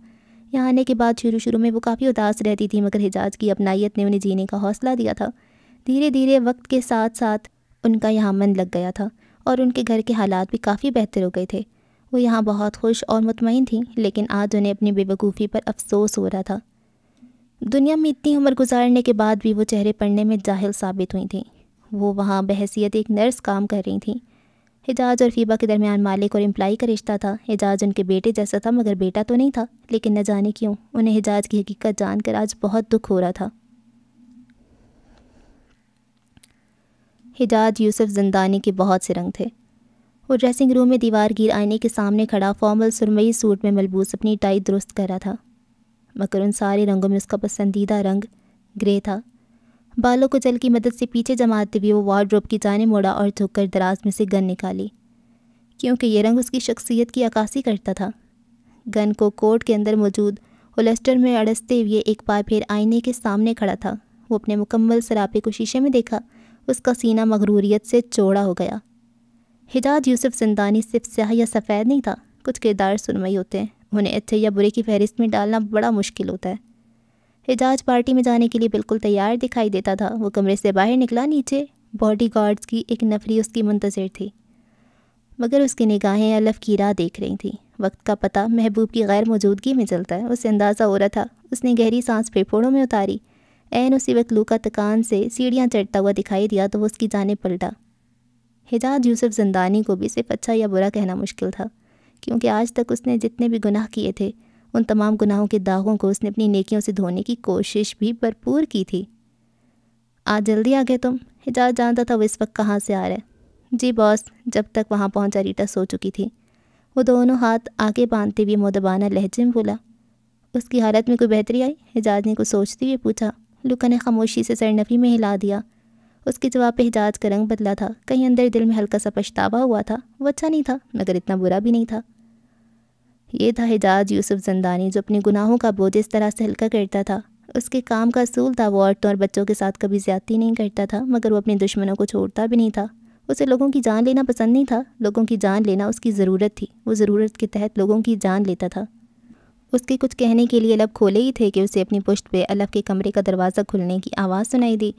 یہاں آنے کے بعد شروع میں وہ کافی اداس رہتی تھی، مگر حجاز کی اپنائیت نے انہیں جینے کا حوصلہ دیا تھا۔ دھیرے دھیرے وقت کے ساتھ ساتھ ان کا یہاں من لگ گیا تھا اور ان کے گھر کے حالات بھی کافی بہتر ہو گئے تھے۔ وہ یہاں بہت خوش اور مطمئن تھیں، لیکن آج انہیں اپنی بے وقوفی پر افسوس ہو رہا تھا۔ دنیا میں اتنی عمر گزارنے کے بعد بھی وہ چہرے پڑھنے میں جاہل ثابت ہوئی تھیں۔ وہ وہاں بحیثیت ایک نرس کام کر رہی تھیں۔ حجاز اور فیبا کے درمیان مالک اور امپلائی کا رشتہ تھا۔ حجاز ان کے بیٹے جیسا تھا، مگر بیٹا تو نہیں تھا، لیکن نہ جانے کیوں انہیں حجاز کی حقیقت جان کر آج بہت دکھ ہو رہا تھا۔ حجاز یوسف زندانی کے بہت سے رنگ تھے۔ وہ ڈریسنگ روم میں دیوار گیر آئینے کے سامنے کھڑا فارمل سرمئی سوٹ میں ملبوس اپنی ٹائی درست کر رہا تھا، مگر ان سارے رنگوں میں اس کا پسندیدہ رنگ گرے تھا۔ بالوں کو جل کی مدد سے پیچھے جماتے ہوئے وہ وارڈروب کی جانب موڑا اور جھک کر دراز میں سے گن نکالی، کیونکہ یہ رنگ اس کی شخصیت کی عکاسی کرتا تھا۔ گن کو کوٹ کے اندر موجود ہولسٹر میں اڑستے ہوئے ایک بار پھر آئینے کے سامنے کھڑا تھا۔ وہ اپنے مکمل سراپے کو شیشے میں دیکھا، اس کا سینہ مغروریت سے چوڑا ہو گیا۔ حجاز یوسف زندانی صرف سیاہ یا سفید نہیں تھا۔ کچھ کردار سرمئی ہوتے ہیں، انہیں اچھے یا برے کی فہرست میں ڈالنا بڑا مشکل ہوتا ہے۔ حجاز پارٹی میں جانے کے لیے بالکل تیار دکھائی دیتا تھا۔ وہ کمرے سے باہر نکلا، نیچے باڈی گارڈز کی ایک نفری اس کی منتظر تھی، مگر اس کی نگاہیں الف کی راہ دیکھ رہی تھیں۔ وقت کا پتہ محبوب کی غیر موجودگی میں چلتا ہے۔ اسے اندازہ ہو رہا تھا۔ اس نے گہری سانس پھیپھڑوں میں اتاری۔ عین اسی وقت لوکا تکان سے سیڑھیاں چڑھتا ہوا دکھائی دیا تو وہ اس کی جانب پلٹا۔ حجاز یوسف زندانی کو بھی صرف اچھا یا برا کہنا مشکل تھا، کیونکہ آج تک اس نے جتنے بھی گناہ کیے تھے ان تمام گناہوں کے داغوں کو اس نے اپنی نیکیوں سے دھونے کی کوشش بھی بھرپور کی تھی۔ آج جلدی آ گئے تم؟ حجاز جانتا تھا وہ اس وقت کہاں سے آ رہا ہے۔ جی باس۔ جب تک وہاں پہنچا ریٹا سو چکی تھی۔ وہ دونوں ہاتھ آگے باندھتے ہوئے مؤدبانہ لہجے میں بولا، اس کی حالت میں کوئی بہتری آئی؟ حجاز نے کچھ سوچتے ہوئے پوچھا۔ لوکا نے خاموشی سے سرنفی میں ہلا دیا۔ اس کے جواب پہ حجاز کا رنگ بدلا تھا۔ کہیں اندر دل میں ہلکا سا پچھتاوا ہوا تھا۔ وہ اچھا نہیں تھا، مگر اتنا برا بھی نہیں تھا۔ یہ تھا حجاز یوسف زندانی، جو اپنے گناہوں کا بوجھ اس طرح سے ہلکا کرتا تھا۔ اس کے کام کا اصول تھا، وہ عورتوں اور بچوں کے ساتھ کبھی زیادتی نہیں کرتا تھا، مگر وہ اپنے دشمنوں کو چھوڑتا بھی نہیں تھا۔ اسے لوگوں کی جان لینا پسند نہیں تھا، لوگوں کی جان لینا اس کی ضرورت تھی۔ وہ ضرورت کے تحت لوگوں کی جان لیتا تھا۔ اس کے کچھ کہنے کے لیے لب کھولے ہی تھے کہ اسے اپنی پشت پہ الف کے کمرے کا دروازہ کھلنے کی آواز سنائی دی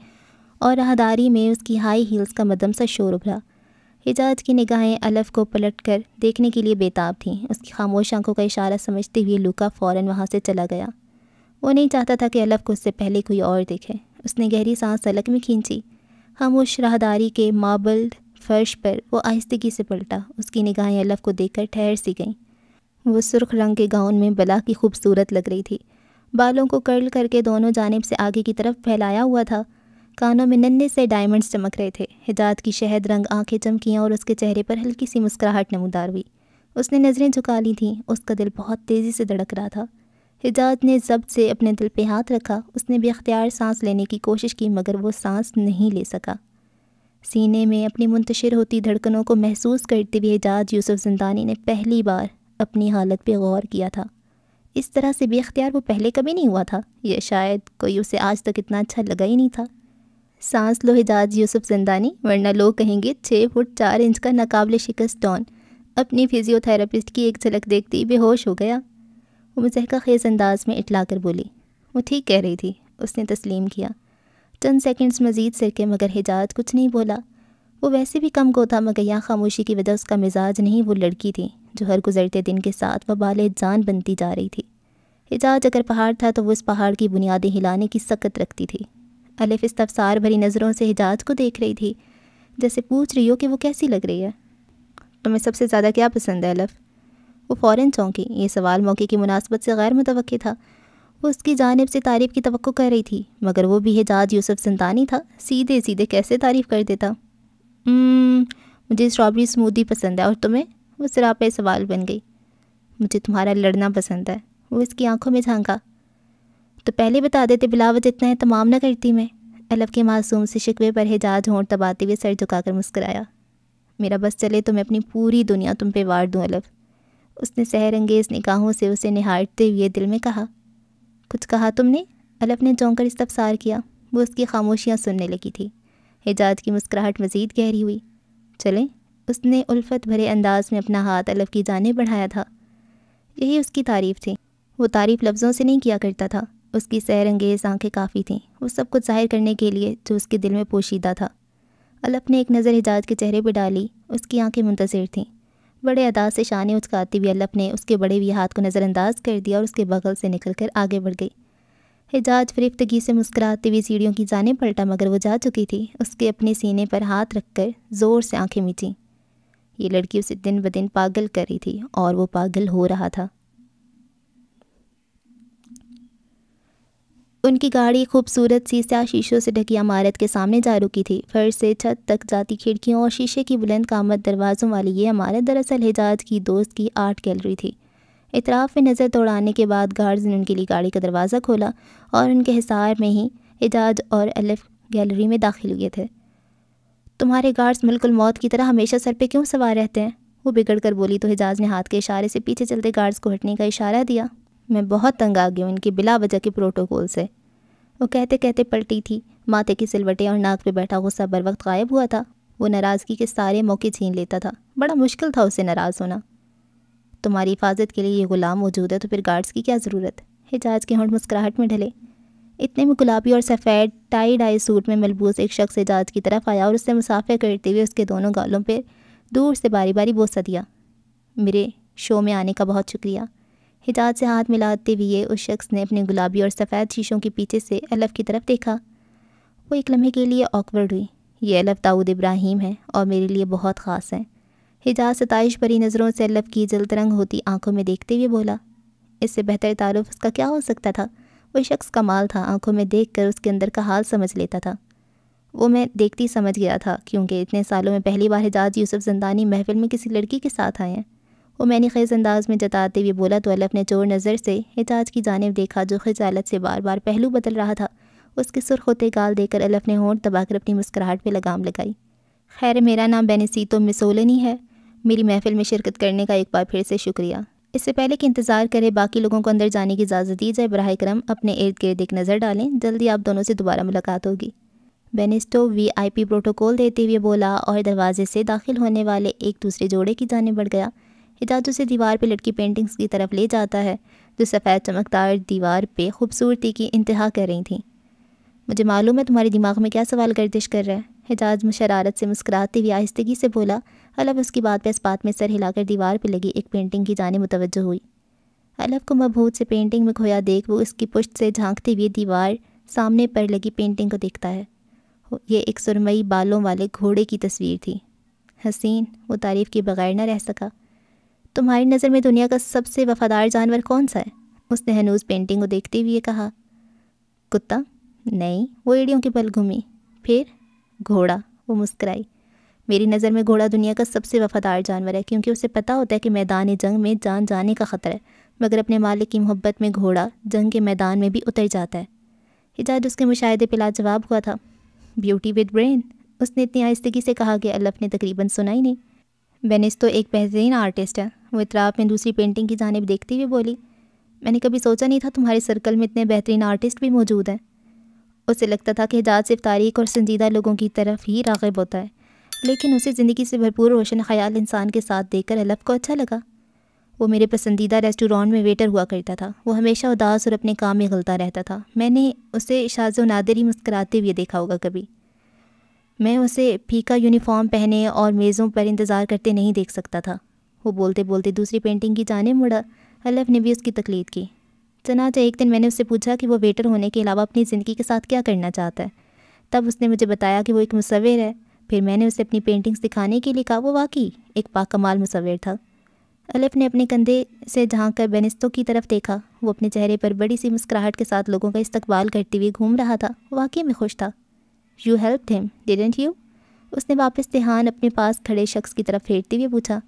اور راہداری میں اس کی ہائی ہیلز کا مدھم سا شور ابھرا۔ حجاز کی نگاہیں الف کو پلٹ کر دیکھنے کے لیے بےتاب تھیں۔ اس کی خاموش آنکھوں کا اشارہ سمجھتے ہوئے لوکا فوراً وہاں سے چلا گیا۔ وہ نہیں چاہتا تھا کہ الف کو اس سے پہلے کوئی اور دیکھے۔ اس نے گہری سانس حلق میں کھینچی۔ خاموش راہداری کے ماربلڈ فرش پر وہ آہستگی سے پلٹا۔ اس کی نگاہیں الف کو دیکھ کر ٹھہر سی گئیں۔ وہ سرخ رنگ کے گاؤن میں بلا کی خوبصورت لگ رہی تھی۔ بالوں کو کرل کر کے دونوں جانب سے آگے کی طرف پھیلایا ہوا تھا۔ کانوں میں ننھے سے ڈائمنڈز چمک رہے تھے۔ حجاز کی شہد رنگ آنکھیں چمکیاں اور اس کے چہرے پر ہلکی سی مسکراہٹ نمودار ہوئی۔ اس نے نظریں جھکا لی تھیں۔ اس کا دل بہت تیزی سے دھڑک رہا تھا۔ حجاز نے ضبط سے اپنے دل پہ ہاتھ رکھا۔ اس نے بے اختیار سانس لینے کی کوشش کی، مگر وہ سانس نہیں لے سکا۔ سینے میں اپنی منتشر ہوتی دھڑکنوں کو محسوس کرتے ہوئے حجاز یوسف زندانی نے پہلی بار اپنی حالت پہ غور کیا تھا۔ اس طرح سے بے اختیار وہ پہلے کبھی نہیں ہوا تھا، یا شاید کوئی اسے آج تک اتنا اچھا لگا ہی نہیں تھا۔ سانس لو حجاز یوسف زندانی، ورنہ لوگ کہیں گے 6 فٹ 4 انچ کا ناقابل شکست ڈان اپنی فزیو تھراپسٹ کی ایک جھلک دیکھتے ہی بے ہوش ہو گیا۔ وہ مضحکہ خیز انداز میں اٹلا کر بولی۔ وہ ٹھیک کہہ رہی تھی، اس نے تسلیم کیا۔ چند سیکنڈز مزید سرکے، مگر حجاز کچھ نہیں بولا۔ وہ ویسے بھی کم گو تھا، مگر یہاں خاموشی کی وجہ اس کا مزاج نہیں، وہ لڑکی تھی جو ہر گزرتے دن کے ساتھ وبال جان بنتی جا رہی تھی۔ حجاز اگر پہاڑ تھا تو وہ اس پہاڑ کی بنیادیں ہلانے کی سکت رکھتی تھی۔ الف استفسار بھری نظروں سے حجاز کو دیکھ رہی تھی، جیسے پوچھ رہی ہو کہ وہ کیسی لگ رہی ہے۔ تمہیں سب سے زیادہ کیا پسند ہے الف؟ وہ فوراً چونکی۔ یہ سوال موقع کی مناسبت سے غیر متوقع تھا۔ وہ اس کی جانب سے تعریف کی توقع کر رہی تھی، مگر وہ بھی حجاج یوسف زندانی تھا، سیدھے سیدھے کیسے تعریف کر دیتا۔ مجھے اسٹرابری اسموتھی پسند ہے، اور تمہیں؟ وہ سراپے سوال بن گئی۔ مجھے تمہارا لڑنا پسند ہے، وہ اس کی آنکھوں میں جھانکا۔ تو پہلے بتا دیتے، بلا وجہ اتنا اہتمام نہ کرتی میں۔ الف کے معصوم سے شکوے پر حجاج ہونٹ دباتے ہوئے سر جھکا کر مسکرایا۔ میرا بس چلے تو میں اپنی پوری دنیا تم پہ وار دوں الف، اس نے سحر انگیز نگاہوں سے اسے نہارتے ہوئے دل میں کہا۔ کچھ کہا تم نے؟ الف نے چونک کر استفسار کیا۔ وہ اس کی خاموشیاں سننے لگی تھی۔ حجاج کی مسکراہٹ مزید گہری ہوئی۔ چلیں؟ اس نے الفت بھرے انداز میں اپنا ہاتھ الف کی جانب بڑھایا تھا۔ یہی اس کی تعریف تھی۔ وہ تعریف لفظوں سے نہیں کیا کرتا تھا، اس کی سحر انگیز آنکھیں کافی تھیں وہ سب کچھ ظاہر کرنے کے لیے جو اس کے دل میں پوشیدہ تھا۔ الف نے ایک نظر حجاج کے چہرے پہ ڈالی، اس کی آنکھیں منتظر تھیں۔ بڑے ادا سے شانے اچکاتی ہوئی الف نے اس کے بڑے ہوئے ہاتھ کو نظر انداز کر دیا اور اس کے بغل سے نکل کر آگے بڑھ گئی۔ حجاج فریفتگی سے مسکراتے ہوئے سیڑھیوں کی جانب پلٹا، مگر وہ جا چکی تھی۔ اس کے اپنے سینے پر ہاتھ رکھ کر زور سے آنکھیں میچیں۔ یہ لڑکی اسے دن بدن پاگل کر رہی تھی اور وہ پاگل ہو رہا تھا۔ ان کی گاڑی خوبصورت سی سیاہ شیشوں سے ڈھکی عمارت کے سامنے جا رکی تھی۔ فرش سے چھت تک جاتی کھڑکیوں اور شیشے کی بلند قامت دروازوں والی یہ عمارت دراصل حجاج کی دوست کی آرٹ گیلری تھی۔ اطراف میں نظر دوڑانے کے بعد گارڈز نے ان کے لیے گاڑی کا دروازہ کھولا اور ان کے حصار میں ہی حجاج اور الف گیلری میں داخل ہوئے تھے۔ تمہارے گارڈز ملک الموت کی طرح ہمیشہ سر پہ کیوں سوار رہتے ہیں؟ وہ بگڑ کر بولی تو حجاج نے ہاتھ کے اشارے سے پیچھے چلتے گارڈز کو ہٹنے کا اشارہ دیا۔ میں بہت تنگ آ گئی ہوں ان کے بلا وجہ کے پروٹوکول سے، وہ کہتے کہتے پلٹی تھی۔ ماتھے کی سلوٹیں اور ناک پہ بیٹھا غصہ بر وقت غائب ہوا تھا۔ وہ ناراضگی کے سارے موقع چھین لیتا تھا، بڑا مشکل تھا اسے ناراض ہونا۔ تمہاری حفاظت کے لیے یہ غلام موجود ہے تو پھر گارڈز کی کیا ضرورت؟ حجاج کے ہونٹ مسکراہٹ میں ڈھلے۔ اتنے میں گلابی اور سفید ٹائی ڈائی سوٹ میں ملبوس ایک شخص حجاج کی طرف آیا اور اس سے مسافہ کرتے ہوئے اس کے دونوں گالوں پہ دور سے باری باری بوسہ دیا۔ میرے شو میں آنے کا بہت شکریہ۔ حجاج سے ہاتھ ملاتے ہوئے اس شخص نے اپنے گلابی اور سفید شیشوں کے پیچھے سے الف کی طرف دیکھا۔ وہ ایک لمحے کے لیے آکورڈ ہوئی۔ یہ الف داؤد ابراہیم ہے اور میرے لیے بہت خاص ہے۔ حجاج ستائش بھری نظروں سے الف کی جلد رنگ ہوتی آنکھوں میں دیکھتے ہوئے بولا۔ اس سے بہتر تعارف اس کا کیا ہو سکتا تھا؟ وہ شخص کمال تھا، آنکھوں میں دیکھ کر اس کے اندر کا حال سمجھ لیتا تھا۔ وہ میں دیکھتی سمجھ گیا تھا، کیونکہ اتنے سالوں میں پہلی بار حجاج یوسف زندانی محفل میں کسی لڑکی کے ساتھ آئے ہیں۔ وہ معنی خیز انداز میں جتاتے ہوئے بولا تو الف نے چور نظر سے حجاج کی جانب دیکھا جو خجالت سے بار بار پہلو بدل رہا تھا۔ اس کے سرخ ہوتے گال دیکھ کر الف نے ہونٹ دبا کر اپنی مسکراہٹ پہ لگام لگائی۔ خیر، میرا نام بینیسیتو مسولنی ہے۔ میری محفل میں شرکت کرنے کا ایک بار پھر سے شکریہ۔ اس سے پہلے کہ انتظار کرے باقی لوگوں کو اندر جانے کی اجازت دی جائے، براہ کرم اپنے ارد گرد ایک نظر ڈالیں، جلدی آپ دونوں سے دوبارہ ملاقات ہوگی۔ بینیسٹو VIP پروٹوکول دیتے ہوئے بولا اور دروازے سے داخل ہونے والے ایک دوسرے جوڑے کی جانب بڑھ گیا۔ حجاج اسے دیوار پہ لٹکی پینٹنگز کی طرف لے جاتا ہے جو سفید چمکدار دیوار پہ خوبصورتی کی انتہا کر رہی تھیں۔ مجھے معلوم ہے تمہارے دماغ میں کیا سوال گردش کر رہا ہے، حجاج شرارت سے مسکراتے ہوئے آہستگی سے بولا۔ الف اس کی بات پہ اس بات میں سر ہلا کر دیوار پہ لگی ایک پینٹنگ کی جانب متوجہ ہوئی۔ الف کو مبہوت سے پینٹنگ میں کھویا دیکھ وہ اس کی پشت سے جھانکتے ہوئے دیوار سامنے پر لگی پینٹنگ کو دیکھتا ہے۔ یہ ایک سرمئی بالوں والے گھوڑے کی تصویر تھی۔ حسین، وہ تعریف کے بغیر نہ رہ سکا۔ تمہاری نظر میں دنیا کا سب سے وفادار جانور کون سا ہے؟ اس نے ہنوز پینٹنگ کو دیکھتے ہوئے کہا۔ کتا؟ نہیں، وہ ایڑیوں کے بل گھومی۔ پھر؟ گھوڑا، وہ مسکرائی۔ میری نظر میں گھوڑا دنیا کا سب سے وفادار جانور ہے، کیونکہ اسے پتہ ہوتا ہے کہ میدان جنگ میں جان جانے کا خطرہ ہے، مگر اپنے مالک کی محبت میں گھوڑا جنگ کے میدان میں بھی اتر جاتا ہے۔ حجاج اس کے مشاہدے پہ لاجواب ہوا تھا۔ بیوٹی ود برین، اس نے اتنی آہستگی سے کہا کہ الف نے تقریباً سنا ہی نہیں۔ بینیسٹو ایک بہترین آرٹسٹ ہے، وہ اطراف میں دوسری پینٹنگ کی جانب دیکھتی ہوئی بولی۔ میں نے کبھی سوچا نہیں تھا تمہارے سرکل میں اتنے بہترین آرٹسٹ بھی موجود ہیں۔ اسے لگتا تھا کہ حجاج صرف تاریخ اور سنجیدہ لوگوں کی طرف ہی راغب ہوتا ہے، لیکن اسے زندگی سے بھرپور روشن خیال انسان کے ساتھ دیکھ کر الف کو اچھا لگا۔ وہ میرے پسندیدہ ریسٹورانٹ میں ویٹر ہوا کرتا تھا۔ وہ ہمیشہ اداس اور اپنے کام میں غلطہ رہتا تھا۔ میں نے اسے شاذ و نادر ہی مسکراتے ہوئے دیکھا ہوگا کبھی۔ میں اسے پھیکا یونیفارم پہنے اور میزوں پر انتظار کرتے نہیں دیکھ سکتا تھا۔ وہ بولتے بولتے دوسری پینٹنگ کی جانب مڑا۔ الف نے بھی اس کی تقلید کی۔ چنانچہ ایک دن میں نے اس سے پوچھا کہ وہ ویٹر ہونے کے علاوہ اپنی زندگی کے ساتھ کیا کرنا چاہتا ہے۔ تب اس نے مجھے بتایا کہ وہ ایک مصور ہے۔ پھر میں نے اسے اپنی پینٹنگز دکھانے کے لیے کہا۔ وہ واقعی ایک پاک کمال مصور تھا۔ الف نے اپنے کندھے سے جھانک کر بینستو کی طرف دیکھا۔ وہ اپنے چہرے پر بڑی سی مسکراہٹ کے ساتھ لوگوں کا استقبال کرتے ہوئے گھوم رہا تھا، واقعی میں خوش تھا۔ یو ہیلپڈ ہم ڈیڈنٹ یو؟ اس نے واپس دھیان اپنے پاس کھڑے شخص کی طرف پھیرتے ہوئے پوچھا۔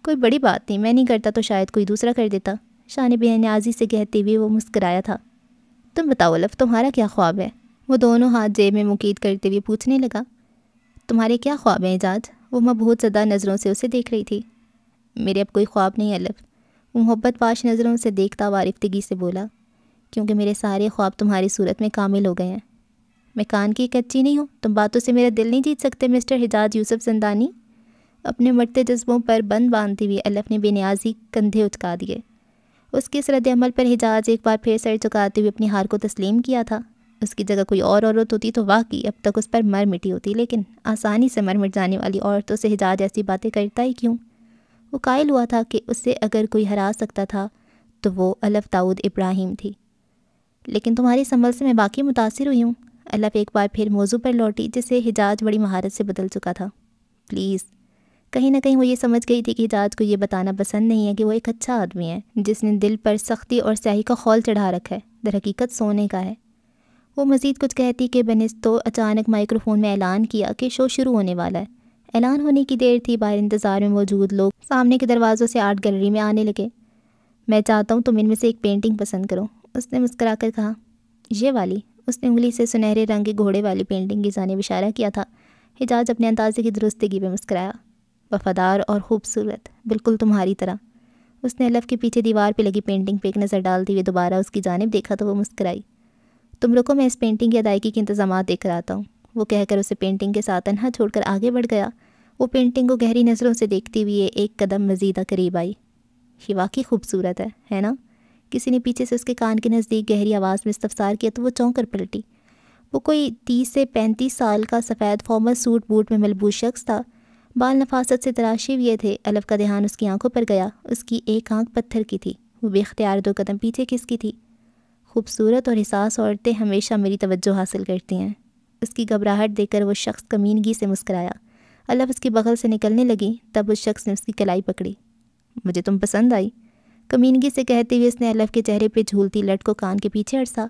کوئی بڑی بات نہیں، میں نہیں کرتا تو شاید کوئی دوسرا کر دیتا، شان بے نیازی سے کہتے ہوئے وہ مسکرایا تھا۔ تم بتاؤ الف، تمہارا کیا خواب ہے؟ وہ دونوں ہاتھ جیب میں مقید کرتے ہوئے پوچھنے لگا۔ تمہارے کیا خواب ہیں اعجاز؟ وہ مبہوت زدہ نظروں سے اسے دیکھ رہی تھی۔ میرے اب کوئی خواب نہیں الف، وہ محبت پاش نظروں سے دیکھتا وارفتگی سے بولا، کیونکہ میرے سارے خواب تمہاری صورت میں کامل ہو گئے ہیں۔ میں کان کی کچی نہیں ہوں، تم باتوں سے میرا دل نہیں جیت سکتے مسٹر حجاز یوسف زندانی۔ اپنے مرتے جذبوں پر بند باندھتے ہوئے الف نے بے نیازی کندھے اچکا دیے۔ اس کے اس رد عمل پر حجاز ایک بار پھر سر چکاتے ہوئے اپنی ہار کو تسلیم کیا تھا۔ اس کی جگہ کوئی اور عورت ہوتی تو واقعی اب تک اس پر مر مٹی ہوتی، لیکن آسانی سے مر مٹ جانے والی عورتوں سے حجاز ایسی باتیں کرتا ہی کیوں؟ وہ قائل ہوا تھا کہ اسے اگر کوئی ہرا سکتا تھا تو وہ الف داؤد ابراہیم تھی۔ لیکن تمہاری سنبھل سے میں واقعی متاثر ہوئی ہوں۔ الف ایک بار پھر موضوع پر لوٹی جسے حجاز بڑی مہارت سے بدل چکا تھا۔ پلیز۔ کہیں نہ کہیں وہ یہ سمجھ گئی تھی کہ حجاز کو یہ بتانا پسند نہیں ہے کہ وہ ایک اچھا آدمی ہے جس نے دل پر سختی اور سیاہی کا خول چڑھا رکھا ہے، در حقیقت سونے کا ہے۔ وہ مزید کچھ کہتی کہ بنستو اچانک مائکرو فون میں اعلان کیا کہ شو شروع ہونے والا ہے۔ اعلان ہونے کی دیر تھی، باہر انتظار میں موجود لوگ سامنے کے دروازوں سے آرٹ گیلری میں آنے لگے۔ میں چاہتا ہوں تم ان میں سے ایک پینٹنگ پسند کرو، اس نے مسکرا کر کہا۔ یہ والی؟ اس نے انگلی سے سنہرے رنگ کے گھوڑے والی پینٹنگ کی جانب اشارہ کیا تھا۔ حجاز اپنے اندازے کی درستگی پہ مسکرایا۔ وفادار اور خوبصورت، بالکل تمہاری طرح۔ اس نے الف کے پیچھے دیوار پہ لگی پینٹنگ پہ ایک نظر ڈالتے ہوئے دوبارہ اس کی جانب دیکھا تو وہ مسکرائی۔ تم رکو، میں اس پینٹنگ کی ادائیگی کے انتظامات دیکھ کر آتا ہوں، وہ کہہ کر اسے پینٹنگ کے ساتھ تنہا چھوڑ کر آگے بڑھ گیا۔ وہ پینٹنگ کو گہری نظروں سے دیکھتی ہوئی ایک قدم مزید قریب آئی۔ یہ واقعی خوبصورت ہے نا؟ کسی نے پیچھے سے اس کے کان کے نزدیک گہری آواز میں استفسار کیا تو وہ چونک کر پلٹی۔ وہ کوئی 30 سے 35 سال کا سفید فارمل سوٹ بوٹ میں ملبوس شخص تھا، بال نفاست سے تراشے ہوئے تھے۔ الف کا دھیان اس کی آنکھوں پر گیا، اس کی ایک آنکھ پتھر کی تھی، وہ بے اختیار 2 قدم پیچھے کھسکی تھی۔ خوبصورت اور حساس عورتیں ہمیشہ میری توجہ حاصل کرتی ہیں۔ اس کی گھبراہٹ دیکھ کر وہ شخص کمینگی سے مسکرایا۔ الف اس کی بغل سے نکلنے لگی، تب اس شخص نے اس کی کلائی پکڑی۔ مجھے تم پسند آئی، کمینگی سے کہتے ہوئے اس نے الف کے چہرے پہ جھولتی لٹ کو کان کے پیچھے اڑسا۔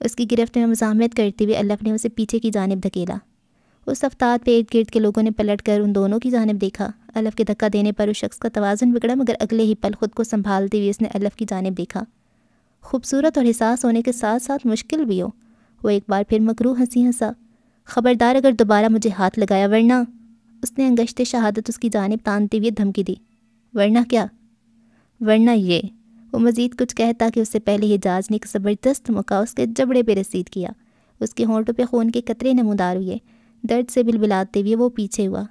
اس کی گرفت میں مزاحمت کرتے ہوئے الف نے اسے پیچھے کی جانب دھکیلا۔ اس افتاد پہ ارد گرد کے لوگوں نے پلٹ کر ان دونوں کی جانب دیکھا۔ الف کے دھکا دینے پر اس شخص کا توازن بگڑا، مگر اگلے ہی پل خود کو سنبھالتے ہوئے اس نے الف کی جانب دیکھا۔ خوبصورت اور حساس ہونے کے ساتھ ساتھ مشکل بھی ہو۔ وہ ایک بار پھر مکروہ ہنسی ہنسا۔ خبردار اگر دوبارہ مجھے ہاتھ لگایا ورنہ، اس نے انگشت شہادت اس کی جانب تانتے ہوئے دھمکی دی۔ ورنہ کیا؟ ورنہ یہ، وہ مزید کچھ کہتا کہ اس سے پہلے حجاز نے ایک زبردست موقع اس کے جبڑے پہ رسید کیا۔ اس کے ہونٹوں پہ خون کے قطرے نمودار ہوئے، درد سے بلبلاتے ہوئے وہ پیچھے ہوا۔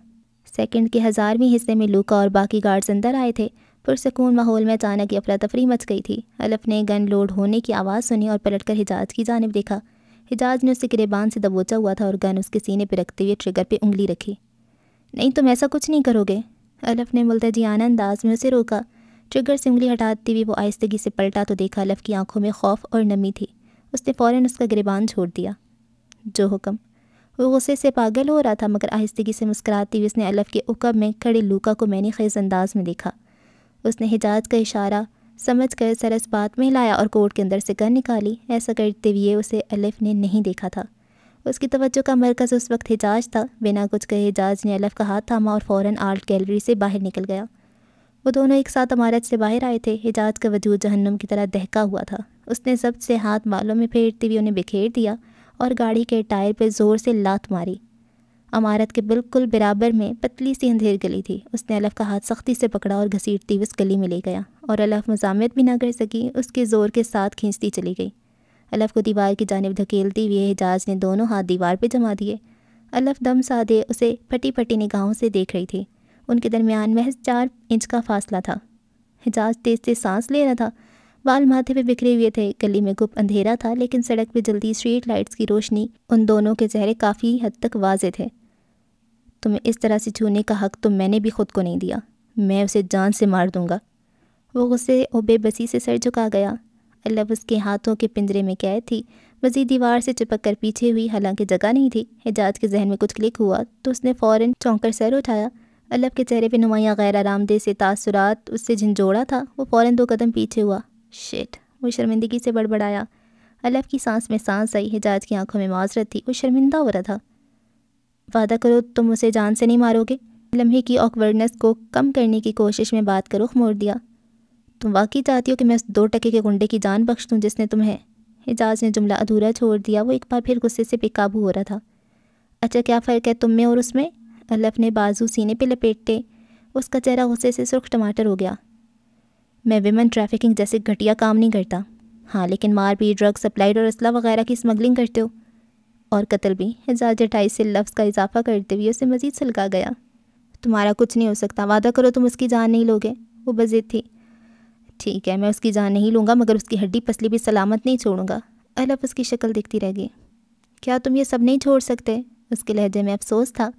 سیکنڈ کے 1000ویں حصے میں لوکا اور باقی گارڈز اندر آئے تھے۔ پرسکون ماحول میں اچانک افراتفری مچ گئی تھی۔ الف نے گن لوڈ ہونے کی آواز سنی اور پلٹ کر حجاز کی جانب دیکھا۔ حجاز نے اسے گریبان سے دبوچا ہوا تھا اور گن اس کے سینے پہ رکھتے ہوئے ٹریگر پہ انگلی رکھی۔ نہیں، تم ایسا کچھ نہیں کرو گے، الف نے ملتجیانہ انداز میں اسے روکا۔ ٹریگر سے انگلی ہٹاتے ہوئے وہ آہستگی سے پلٹا تو دیکھا الف کی آنکھوں میں خوف اور نمی تھی۔ اس نے فوراً اس کا گریبان چھوڑ دیا۔ جو حکم۔ وہ غصے سے پاگل ہو رہا تھا، مگر آہستگی سے مسکراتی ہوئی اس نے الف کے عقب میں کھڑے لوکا کو معنی خیز انداز میں دیکھا۔ اس نے حجاز کا اشارہ سمجھ کر سر اس بات میں ہلایا اور کوٹ کے اندر سے گن نکالی۔ ایسا کرتے ہوئے اسے الف نے نہیں دیکھا تھا۔ اس کی توجہ کا مرکز اس وقت حجاز تھا۔ بنا کچھ کہے حجاز نے الف کا ہاتھ تھاما اور فوراً آرٹ گیلری سے باہر نکل گیا۔ وہ دونوں ایک ساتھ عمارت سے باہر آئے تھے۔ حجاز کا وجود جہنم کی طرح دہکا ہوا تھا۔ اس نے ضبط سے ہاتھ بالوں میں پھیرتے ہوئے انہیں بکھیر دیا اور گاڑی کے ٹائر پہ زور سے لات ماری۔ عمارت کے بالکل برابر میں پتلی سی اندھیر گلی تھی۔ اس نے الف کا ہاتھ سختی سے پکڑا اور گھسیٹتی ہوئے اس گلی میں لے گیا، اور الف مزاحمت بھی نہ کر سکی، اس کے زور کے ساتھ کھینچتی چلی گئی۔ الف کو دیوار کی جانب دھکیلتے ہوئے حجاز نے دونوں ہاتھ دیوار پہ جما دیے۔ الف دم سادے اسے پھٹی پھٹی نگاہوں سے دیکھ رہی تھی۔ ان کے درمیان محض 4 انچ کا فاصلہ تھا۔ حجاز تیز تیز سانس لے رہا تھا، بال ماتھے پہ بکھرے ہوئے تھے۔ گلی میں گپ اندھیرا تھا، لیکن سڑک پہ جلتی اسٹریٹ لائٹس کی روشنی ان دونوں کے چہرے کافی حد تک واضح تھے۔ تمہیں اس طرح سے چھونے کا حق تو میں نے بھی خود کو نہیں دیا، میں اسے جان سے مار دوں گا۔ وہ غصے اور بے بسی سے سر جھکا گیا۔ الف اس کے ہاتھوں کے پنجرے میں قید تھی، مزید دیوار سے چپک کر پیچھے ہوئی، حالانکہ جگہ نہیں تھی۔ حجاز کے ذہن میں کچھ کلک ہوا تو اس نے فوراً چونک کر سر اٹھایا۔ الف کے چہرے پہ نمایاں غیر آرام دہ سے تاثرات اس سے جھنجھوڑا تھا۔ وہ فوراً 2 قدم پیچھے ہوا۔ شٹ، وہ شرمندگی سے بڑبڑایا۔ الف کی سانس میں سانس آئی۔ حجاج کی آنکھوں میں معذرت تھی۔ وہ شرمندہ ہو رہا تھا۔ وعدہ کرو تم اسے جان سے نہیں مارو گے؟ لمحے کی آکورڈنس کو کم کرنے کی کوشش میں بات کا رخ موڑ دیا۔ تم واقعی چاہتی ہو کہ میں اس 2 ٹکے کے گنڈے کی جان بخش دوں جس نے تمہیں؟ حجاج نے جملہ ادھورا چھوڑ دیا۔ وہ ایک بار پھر غصے سے بے قابو ہو رہا تھا۔ اچھا کیا فرق ہے تم میں اور اس میں؟ الف نے بازو سینے پہ لپیٹے اس کا چہرہ غصے سے سرخ ٹماٹر ہو گیا۔ میں ویمن ٹریفکنگ جیسے گھٹیا کام نہیں کرتا۔ ہاں لیکن مار پیٹ، ڈرگ سپلائی اور اسلحہ وغیرہ کی اسمگلنگ کرتے ہو، اور قتل بھی۔ حجاج 28 سے لفظ کا اضافہ کرتے ہوئے اسے مزید سلکا گیا۔ تمہارا کچھ نہیں ہو سکتا، وعدہ کرو تم اس کی جان نہیں لوگے؟ وہ بضد تھی۔ ٹھیک ہے، میں اس کی جان نہیں لوں گا مگر اس کی ہڈی پسلی بھی سلامت نہیں چھوڑوں گا۔ الف اس کی شکل دیکھتی رہ گئی۔ کیا تم یہ سب نہیں چھوڑ سکتے؟ اس کے لہجے میں افسوس تھا۔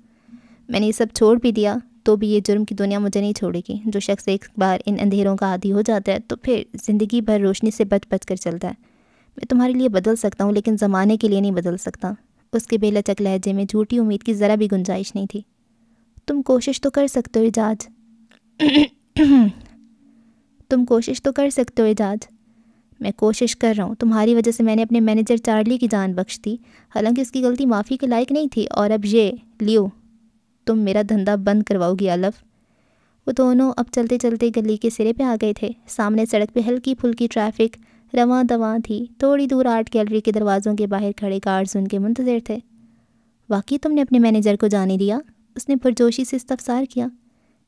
میں نے یہ سب چھوڑ بھی دیا تو بھی یہ جرم کی دنیا مجھے نہیں چھوڑے گی۔ جو شخص ایک بار ان اندھیروں کا عادی ہو جاتا ہے تو پھر زندگی بھر روشنی سے بچ بچ کر چلتا ہے۔ میں تمہارے لیے بدل سکتا ہوں لیکن زمانے کے لیے نہیں بدل سکتا۔ اس کے بے لچک لہجے میں جھوٹی امید کی ذرا بھی گنجائش نہیں تھی۔ تم کوشش تو کر سکتے ہو اعجاز۔ تم کوشش تو کر سکتے ہو اعجاز۔ میں کوشش کر رہا ہوں۔ تمہاری وجہ سے میں نے اپنے مینیجر چارلی کی جان بخش دی، حالانکہ اس کی غلطی معافی کے لائق نہیں تھی، اور اب یہ لیو تم میرا دھندا بند کرواؤ گی الف۔ وہ دونوں اب چلتے چلتے گلی کے سرے پہ آ گئے تھے۔ سامنے سڑک پہ ہلکی پھلکی ٹریفک رواں دواں تھی۔ تھوڑی دور آرٹ گیلری کے دروازوں کے باہر کھڑے گارڈز ان کے منتظر تھے۔ واقعی تم نے اپنے مینیجر کو جانے دیا؟ اس نے پرجوشی سے استفسار کیا۔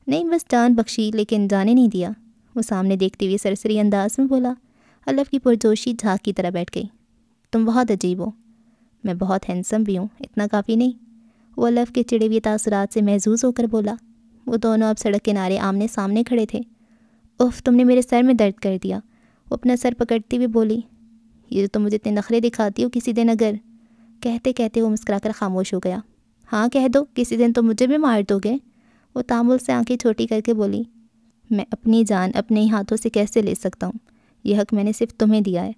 نہیں، بس جان بخشی لیکن جانے نہیں دیا، وہ سامنے دیکھتے ہوئے سرسری انداز میں بولا۔ الف کی پرجوشی جھاگ کی طرح بیٹھ گئی۔ تم بہت عجیب ہو۔ میں بہت ہینسم بھی ہوں، اتنا کافی نہیں؟ وہ الف کے چڑے ہوئے تاثرات سے محظوظ ہو کر بولا۔ وہ دونوں اب سڑک کنارے آمنے سامنے کھڑے تھے۔ اف، تم نے میرے سر میں درد کر دیا، وہ اپنا سر پکڑتی ہوئی بولی۔ یہ تو تم مجھے اتنے نخرے دکھاتی ہو، کسی دن اگر… کہتے کہتے وہ مسکرا کر خاموش ہو گیا۔ ہاں کہہ دو، کسی دن تو مجھے بھی مار دو گے، وہ تامل سے آنکھیں چھوٹی کر کے بولی۔ میں اپنی جان اپنے ہی ہاتھوں سے کیسے لے سکتا ہوں؟ یہ حق میں نے صرف تمہیں دیا ہے۔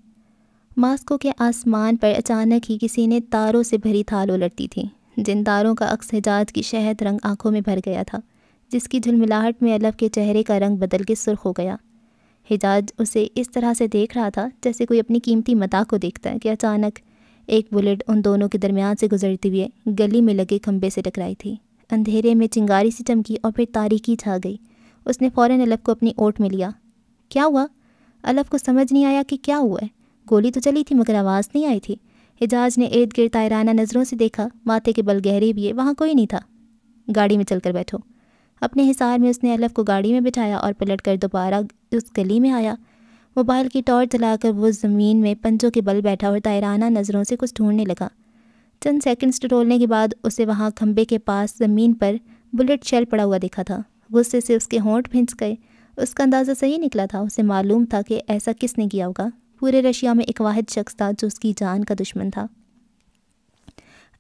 ماسکو کے آسمان پر اچانک ہی کسی نے تاروں سے بھری تھال الٹتی تھی، جن تاروں کا عکس حجاج کی شہد رنگ آنکھوں میں بھر گیا تھا، جس کی جھلملاہٹ میں الف کے چہرے کا رنگ بدل کے سرخ ہو گیا۔ حجاج اسے اس طرح سے دیکھ رہا تھا جیسے کوئی اپنی قیمتی متاع کو دیکھتا ہے کہ اچانک ایک بلٹ ان دونوں کے درمیان سے گزرتے ہوئے گلی میں لگے کھمبے سے ٹکرائی تھی۔ اندھیرے میں چنگاری سی چمکی اور پھر تاریکی چھا گئی۔ اس نے فوراً الف کو اپنی اوٹ میں لیا۔ کیا ہوا؟ الف کو سمجھ نہیں آیا کہ کیا ہوا ہے۔ گولی تو چلی تھی مگر آواز نہیں آئی تھی۔ حجاج نے ارد گرد طائرانہ نظروں سے دیکھا، ماتھے کے بل گہرے بھی ہے، وہاں کوئی نہیں تھا۔ گاڑی میں چل کر بیٹھو۔ اپنے حصار میں اس نے الف کو گاڑی میں بٹھایا اور پلٹ کر دوبارہ اس گلی میں آیا۔ موبائل کی ٹارچ جلا کر وہ زمین میں پنجوں کے بل بیٹھا اور طائرانہ نظروں سے کچھ ڈھونڈنے لگا۔ چند سیکنڈز ٹٹولنے کے بعد اسے وہاں کھمبے کے پاس زمین پر بلٹ شیل پڑا ہوا دیکھا تھا۔ غصے سے اس کے ہونٹ بھنس گئے۔ اس کا اندازہ صحیح نکلا تھا۔ اسے معلوم تھا کہ ایسا کس نے کیا ہوگا۔ پورے رشیا میں ایک واحد شخص تھا جو اس کی جان کا دشمن تھا۔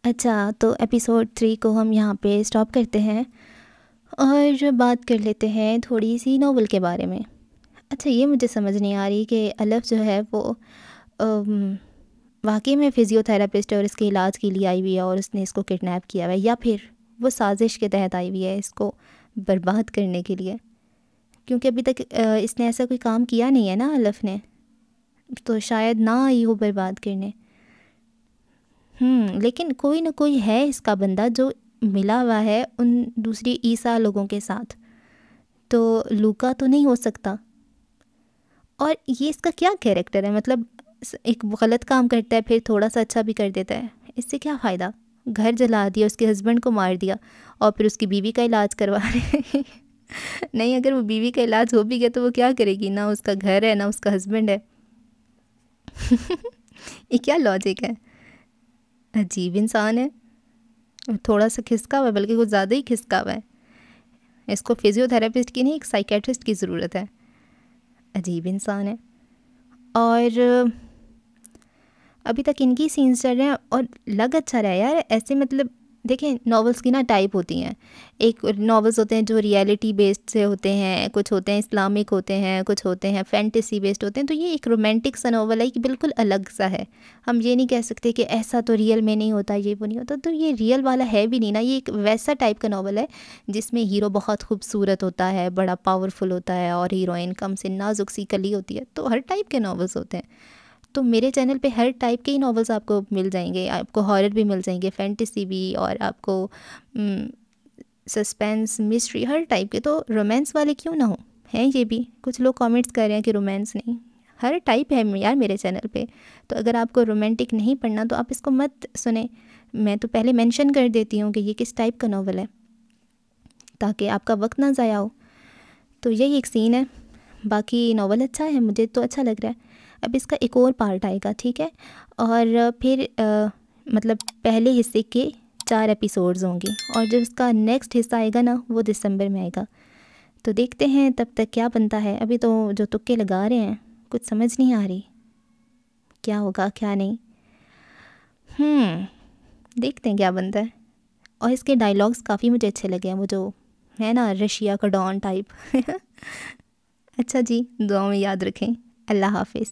اچھا، تو ایپیسوڈ 3 کو ہم یہاں پہ سٹاپ کرتے ہیں اور بات کر لیتے ہیں تھوڑی سی ناول کے بارے میں۔ اچھا، یہ مجھے سمجھ نہیں آ رہی کہ الف جو ہے وہ واقعی میں فزیو تھراپسٹ ہے اور اس کے علاج کے لیے آئی ہوئی ہے اور اس نے اس کو کڈنیپ کیا ہوا ہے، یا پھر وہ سازش کے تحت آئی ہوئی ہے اس کو برباد کرنے کے لیے، کیونکہ ابھی تک اس نے ایسا کوئی کام کیا نہیں ہے نا الف نے، تو شاید نہ آئی ہو برباد کرنے۔ لیکن کوئی نہ کوئی ہے اس کا بندہ جو ملا ہوا ہے ان دوسری عیسیٰ لوگوں کے ساتھ، تو لوکا تو نہیں ہو سکتا۔ اور یہ اس کا کیا کیریکٹر ہے؟ مطلب ایک غلط کام کرتا ہے پھر تھوڑا سا اچھا بھی کر دیتا ہے، اس سے کیا فائدہ؟ گھر جلا دیا، اس کے ہسبینڈ کو مار دیا اور پھر اس کی بیوی کا علاج کروا رہے نہیں، اگر وہ بیوی کا علاج ہو بھی گیا تو وہ کیا کرے گی؟ نہ اس کا گھر ہے نہ اس کا ہسبینڈ ہے یہ کیا لاجک ہے؟ عجیب انسان ہے، تھوڑا سا کھسکا ہوا ہے، بلکہ کچھ زیادہ ہی کھسکا ہوا ہے۔ اس کو فزیو تھراپسٹ کی نہیں، ایک سائیکیٹرسٹ کی ضرورت ہے۔ عجیب انسان ہے۔ اور ابھی تک ان کی سینس چل رہے ہیں اور لگ اچھا رہا ہے یار، ایسے مطلب دیکھیں ناولس کی نا ٹائپ ہوتی ہیں. ایک ناولس ہوتے ہیں جو ریئلٹی بیسڈ سے ہوتے ہیں، کچھ ہوتے ہیں اسلامک ہوتے ہیں، کچھ ہوتے ہیں فینٹیسی بیسڈ ہوتے ہیں. تو یہ ایک رومانٹک سا ناول ہے کہ بالکل الگ سا ہے. ہم یہ نہیں کہہ سکتے کہ ایسا تو ریئل میں نہیں ہوتا، یہ وہ نہیں ہوتا. تو یہ ریئل والا ہے بھی نہیں نا، یہ ایک ویسا ٹائپ کا ناول ہے جس میں ہیرو بہت خوبصورت ہوتا ہے، بڑا پاورفل ہوتا ہے، اور ہیروئن کم سے نازک سی کلی ہوتی ہے. تو ہر ٹائپ کے ناولس ہوتے ہیں. تو میرے چینل پہ ہر ٹائپ کے ہی ناولس آپ کو مل جائیں گے. آپ کو ہارر بھی مل جائیں گے، فینٹیسی بھی، اور آپ کو سسپینس، مسٹری، ہر ٹائپ کے. تو رومانس والے کیوں نہ ہوں، ہیں یہ بھی. کچھ لوگ کامنٹس کر رہے ہیں کہ رومانس نہیں، ہر ٹائپ ہے یار میرے چینل پہ. تو اگر آپ کو رومانٹک نہیں پڑھنا تو آپ اس کو مت سنیں. میں تو پہلے مینشن کر دیتی ہوں کہ یہ کس ٹائپ کا ناول ہے، تاکہ آپ کا وقت نہ ضائع ہو. تو یہی ایک سین ہے. باقی ناول اچھا ہے، مجھے تو اچھا لگ رہا ہے. اب اس کا ایک اور پارٹ آئے گا، ٹھیک ہے، اور پھر مطلب پہلے حصے کے 4 ایپیسوڈز ہوں گی، اور جو اس کا نیکسٹ حصہ آئے گا نا وہ دسمبر میں آئے گا. تو دیکھتے ہیں تب تک کیا بنتا ہے. ابھی تو جو تکے لگا رہے ہیں کچھ سمجھ نہیں آ رہی کیا ہوگا کیا نہیں. دیکھتے ہیں کیا بنتا ہے. اور اس کے ڈائلاگس کافی مجھے اچھے لگے ہیں، وہ جو ہے نا رشیا کا ڈان ٹائپ. اچھا جی، دعاؤں میں یاد رکھیں. اللہ حافظ.